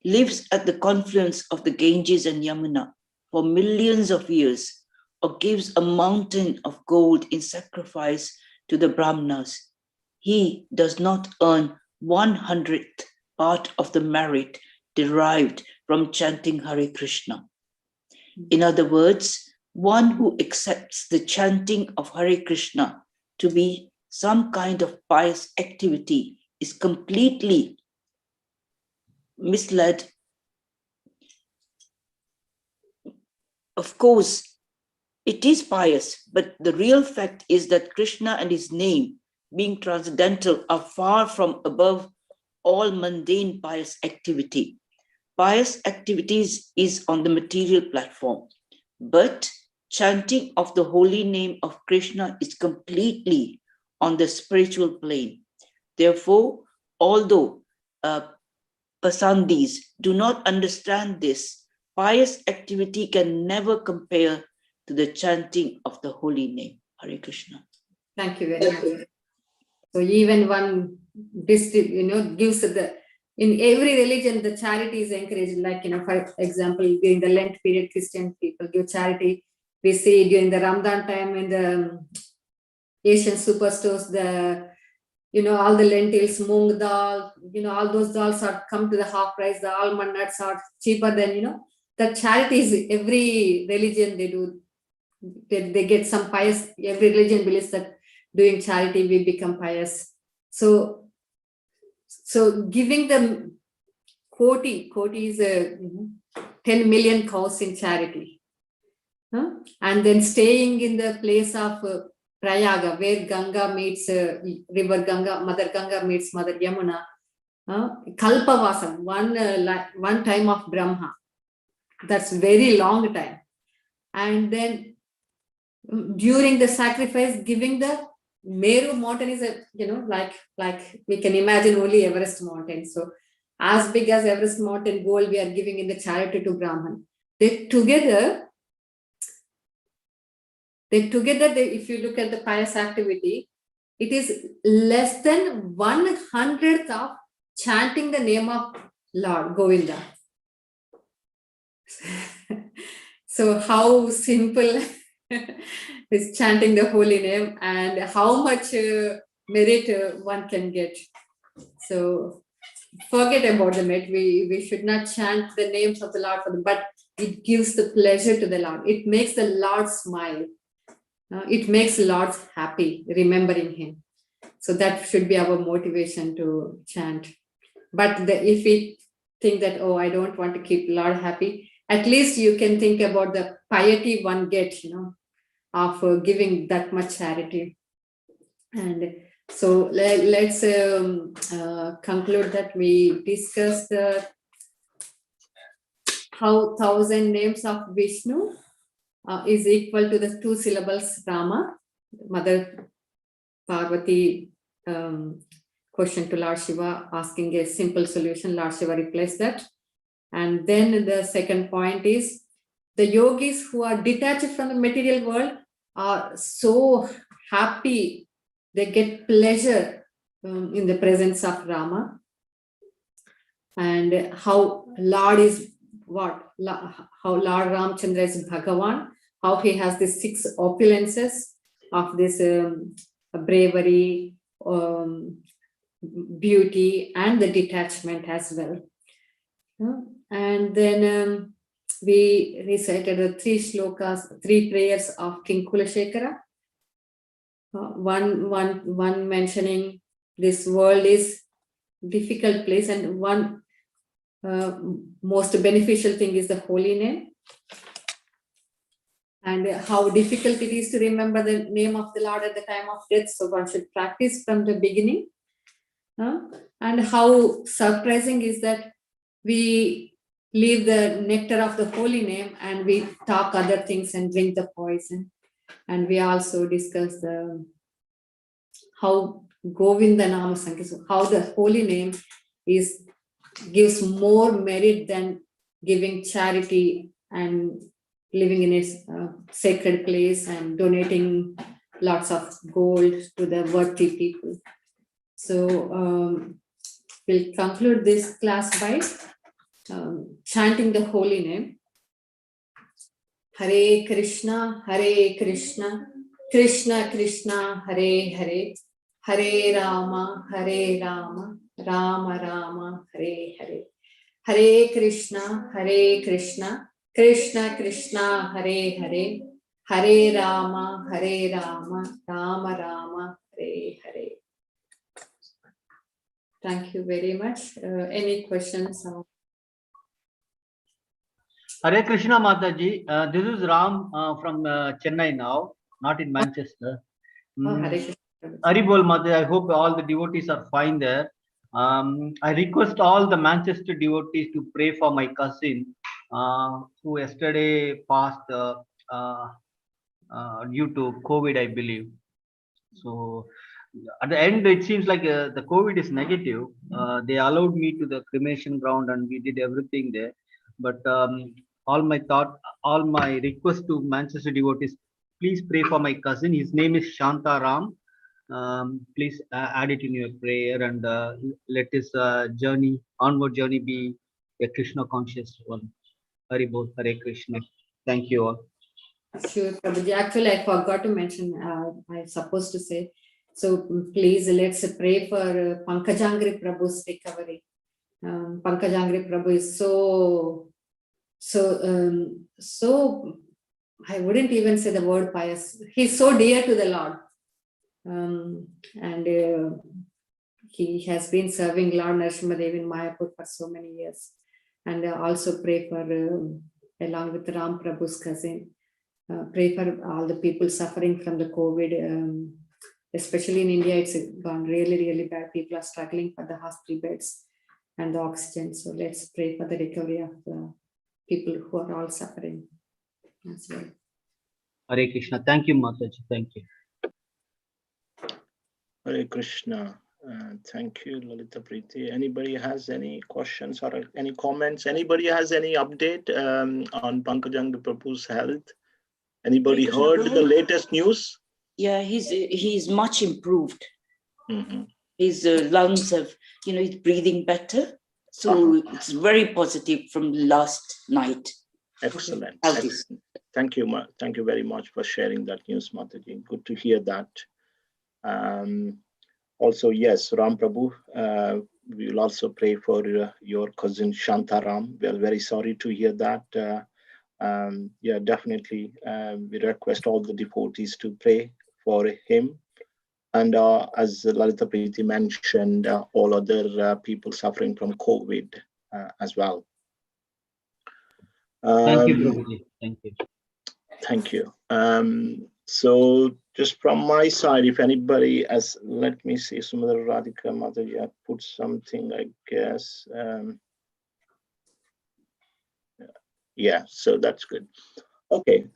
lives at the confluence of the Ganges and Yamuna for millions of years, or gives a mountain of gold in sacrifice to the Brahmanas, he does not earn 1/100th part of the merit derived from chanting Hare Krishna. In other words, one who accepts the chanting of Hare Krishna to be some kind of pious activity is completely misled. Of course, it is pious, but the real fact is that Krishna and his name, being transcendental, are far from above all mundane pious activity. Pious activities is on the material platform, but chanting of the holy name of Krishna is completely on the spiritual plane. Therefore, although Pasandis do not understand this, pious activity can never compare to the chanting of the holy name. Hare Krishna. Thank you very much. So even one district, gives in every religion, the charity is encouraged. Like, for example, during the Lent period, Christian people give charity. We see during the Ramadan time in the Asian superstores, all the lentils, moong dal, all those dals are come to the half price. The almond nuts are cheaper than, the charities, every religion they do. They get some pious, every religion believes that doing charity we become pious. So giving them koti is 10 million cows in charity. And then staying in the place of Prayaga, where Ganga meets river Ganga, Mother Ganga meets Mother Yamuna. Kalpavasam, one time of Brahma. That's very long time. And then during the sacrifice, giving the Meru mountain is like we can imagine only Everest mountain. So as big as Everest mountain gold we are giving in the charity to Brahman. Together, if you look at the pious activity, it is less than 1/100th of chanting the name of Lord Govinda. So how simple is chanting the holy name and how much merit one can get. So forget about the merit. We should not chant the names of the Lord for them, but it gives the pleasure to the Lord. It makes the Lord smile. It makes the Lord happy, remembering him. So that should be our motivation to chant. But if we think that, oh, I don't want to keep Lord happy, at least you can think about the piety one gets, of giving that much charity. And so let's conclude that we discussed how 1,000 names of Vishnu is equal to the 2 syllables Rama. Mother Parvati question to Lord Shiva, asking a simple solution. Lord Shiva replies that. And then the second point is the yogis who are detached from the material world are so happy. They get pleasure in the presence of Rama. And how Lord is what? How Lord Ramachandra is Bhagavan. How he has the 6 opulences of this bravery, beauty, and the detachment as well. And then we recited the 3 shlokas, 3 prayers of King Kulasekara. one mentioning this world is difficult place, and one most beneficial thing is the holy name, and how difficult it is to remember the name of the Lord at the time of death. So one should practice from the beginning. And how surprising is that we leave the nectar of the holy name and we talk other things and drink the poison. And we also discuss how Govinda Nama Sankirtan, how the holy name gives more merit than giving charity and living in a sacred place and donating lots of gold to the worthy people. So we'll conclude this class by chanting the holy name. Hare Krishna, Krishna Krishna, Hare Hare, Hare Rama, Rama Rama, Hare Hare. Hare Krishna, Krishna Krishna, Hare Hare, Hare Rama, Rama Rama, Hare Hare. Thank you very much. Any questions? Hare Krishna Mataji. This is Ram from Chennai now, not in Manchester. Hare Krishna. Haribol Mataji, I hope all the devotees are fine there. I request all the Manchester devotees to pray for my cousin who yesterday passed due to COVID, I believe. So at the end, it seems like the COVID is negative. They allowed me to the cremation ground and we did everything there. But all my request to Manchester devotees, please pray for my cousin. His name is Shanta Ram. Please add it in your prayer and let his onward journey be a Krishna conscious one. Hari Bol, Hare Krishna. Thank you all. Sure, Prabhuji. Actually, I forgot to mention, I'm supposed to say, so please let's pray for Pankajangri Prabhu's recovery. Pankajangri Prabhu is so, I wouldn't even say the word pious. He's so dear to the Lord. And he has been serving Lord Narasimhadev in Mayapur for so many years. And also pray for, along with Ram Prabhu's cousin, pray for all the people suffering from the COVID. Especially in India, it's gone really, really bad. People are struggling for the hospital beds and the oxygen. So let's pray for the recovery of the people who are all suffering as well. Hare Krishna. Thank you, Mataji. Thank you. Hare Krishna. Thank you, Lalita Preeti. Anybody has any questions or any comments? Anybody has any update on Pankajangri Prabhu's health? Anybody heard the latest news? Yeah, he's much improved. Mm-hmm. His lungs have, he's breathing better. So it's very positive from last night. Excellent. Excellent. Thank you. Thank you very much for sharing that news, Mataji. Good to hear that. Also, yes, Ram Prabhu, we will also pray for your cousin Shantaram. We are very sorry to hear that. Yeah, definitely. We request all the devotees to pray for him. And as Lalita Preeti mentioned, all other people suffering from COVID as well. Thank you, Prabhuji. Thank you. Thank you. So just from my side, if anybody has, let me see, Sumedha Radhika Mataji put something, I guess. Yeah, so that's good. Okay.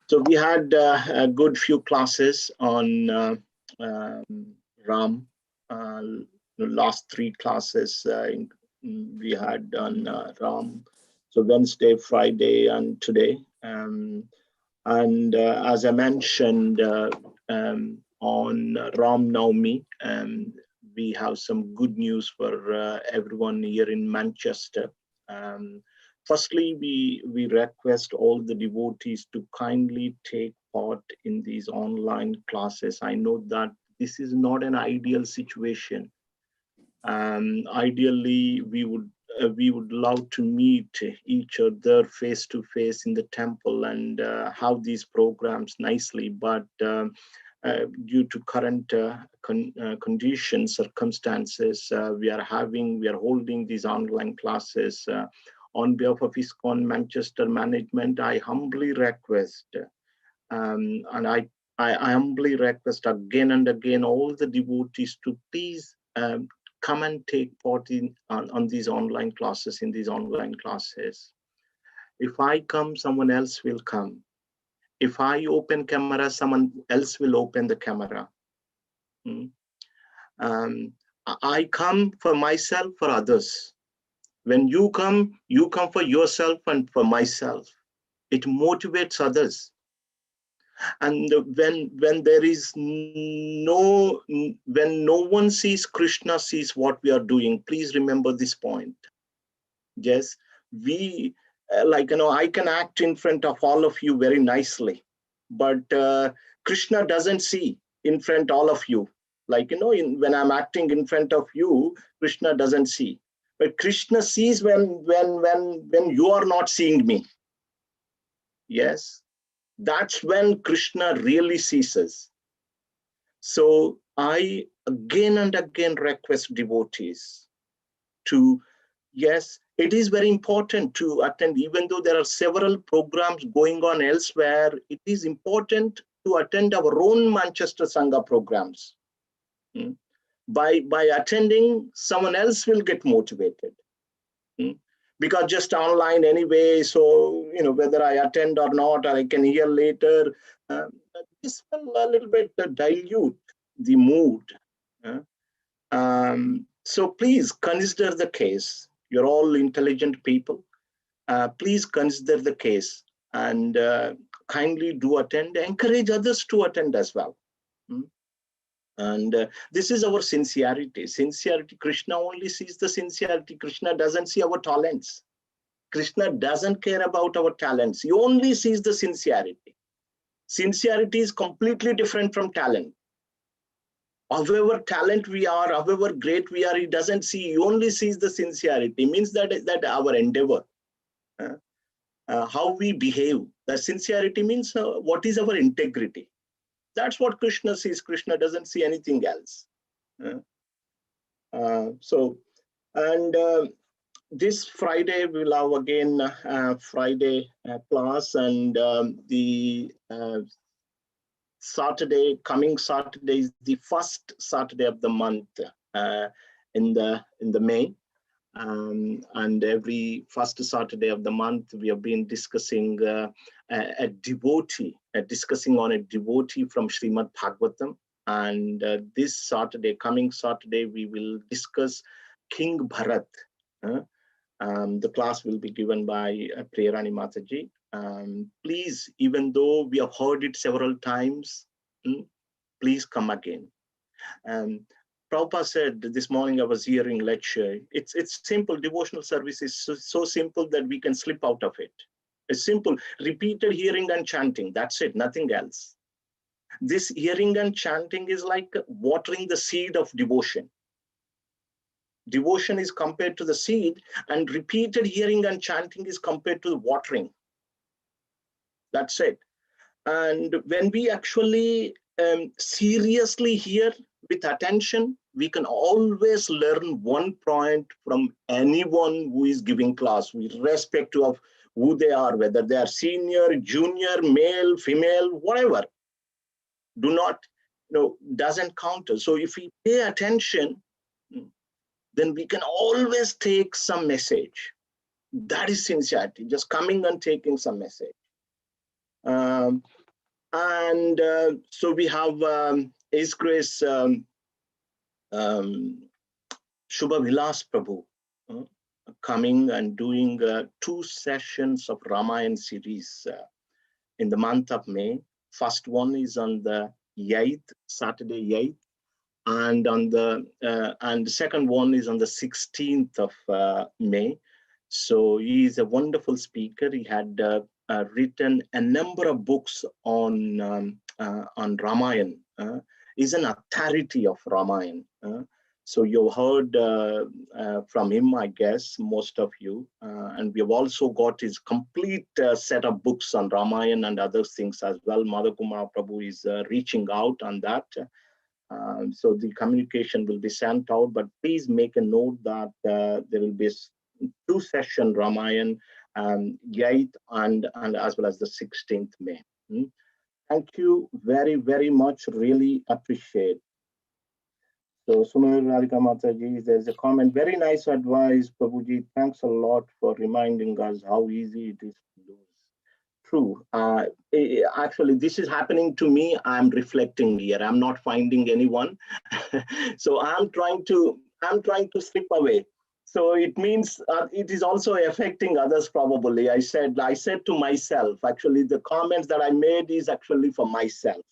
So we had a good few classes on Ram. The last 3 classes we had done Ram. So Wednesday, Friday, and today. And as I mentioned on Ram Navami, we have some good news for everyone here in Manchester. Firstly, we request all the devotees to kindly take part in these online classes. I know that this is not an ideal situation. Ideally, we would we would love to meet each other face to face in the temple and have these programs nicely, but due to current conditions, circumstances, we are holding these online classes. On behalf of ISKCON Manchester management, I humbly request, and I humbly request again and again all the devotees to please come and take part on these online classes, in these online classes. If I come, someone else will come. If I open camera, someone else will open the camera. I come for myself, for others. When you come for yourself and for myself. It motivates others. And when there is when no one sees, Krishna sees what we are doing. Please remember this point. Yes, we I can act in front of all of you very nicely, but Krishna doesn't see in front all of you. When I'm acting in front of you, Krishna doesn't see. But Krishna sees when you are not seeing me. Yes, that's when Krishna really sees us. So I again and again request devotees to, yes, it is very important to attend, even though there are several programs going on elsewhere, it is important to attend our own Manchester Sangha programs. By attending, someone else will get motivated. Because just online anyway, so whether I attend or not, or I can hear later, this will a little bit dilute the mood. So please consider the case. You're all intelligent people. Please consider the case and kindly do attend. Encourage others to attend as well. And this is our sincerity. Sincerity, Krishna only sees the sincerity. Krishna doesn't see our talents. Krishna doesn't care about our talents. He only sees the sincerity. Sincerity is completely different from talent. However talent we are, however great we are, he doesn't see. He only sees the sincerity. It means that our endeavor, how we behave. The sincerity means what is our integrity. That's what Krishna sees. Krishna doesn't see anything else. This Friday we'll have again Friday class, and the coming Saturday is the first Saturday of the month in the May. And every first Saturday of the month, we have been discussing discussing on a devotee from Srimad Bhagavatam. And this Saturday, coming Saturday, we will discuss King Bharat. The class will be given by Priyarani Mataji. Please, even though we have heard it several times, please come again. Prabhupada said this morning, I was hearing lecture. It's simple. Devotional service is so simple that we can slip out of it. It's simple. Repeated hearing and chanting. That's it. Nothing else. This hearing and chanting is like watering the seed of devotion. Devotion is compared to the seed, and repeated hearing and chanting is compared to the watering. That's it. And when we actually seriously hear with attention, we can always learn one point from anyone who is giving class, with respect to of who they are, whether they are senior, junior, male, female, whatever. Do not, doesn't count. So if we pay attention, then we can always take some message. That is sincerity, just coming and taking some message. So we have His Grace Shubha Vilas Prabhu coming and doing 2 sessions of Ramayana series in the month of May. First one is on the 8th, Saturday 8th, and on the second one is on the 16th of May. So he is a wonderful speaker. He had written a number of books on Ramayana. He's an authority of Ramayana. So you've heard from him, I guess, most of you. And we have also got his complete set of books on Ramayana and other things as well. Mother Kumar Prabhu is reaching out on that. So the communication will be sent out, but please make a note that there will be 2 session Ramayana, 8th and as well as the 16th May. Thank you very, very much. Really appreciate. So Sumir Radhika Mataji, there's a comment. Very nice advice, Prabhuji. Thanks a lot for reminding us how easy it is to lose. True. Actually, this is happening to me. I'm reflecting here. I'm not finding anyone. So I'm trying to slip away. So it means it is also affecting others probably. I said to myself, actually, the comments that I made is actually for myself.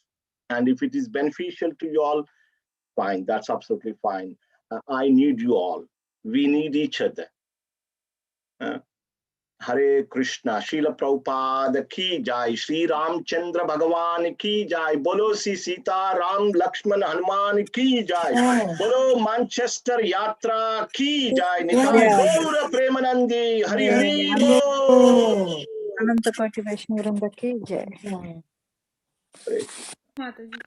And if it is beneficial to you all, fine, that's absolutely fine. I need you all. We need each other. Hare Krishna, Srila Prabhupada ki jai, Sri Ramachandra Bhagavan ki jai, Bolo Si Sita Ram Lakshman Hanuman ki jai, Bolo Manchester Yatra ki jai, Nitai Gaura Premanandi, Hari Hari Bol. Ananta Koti Vaishnavrinda ki jai. Mataji.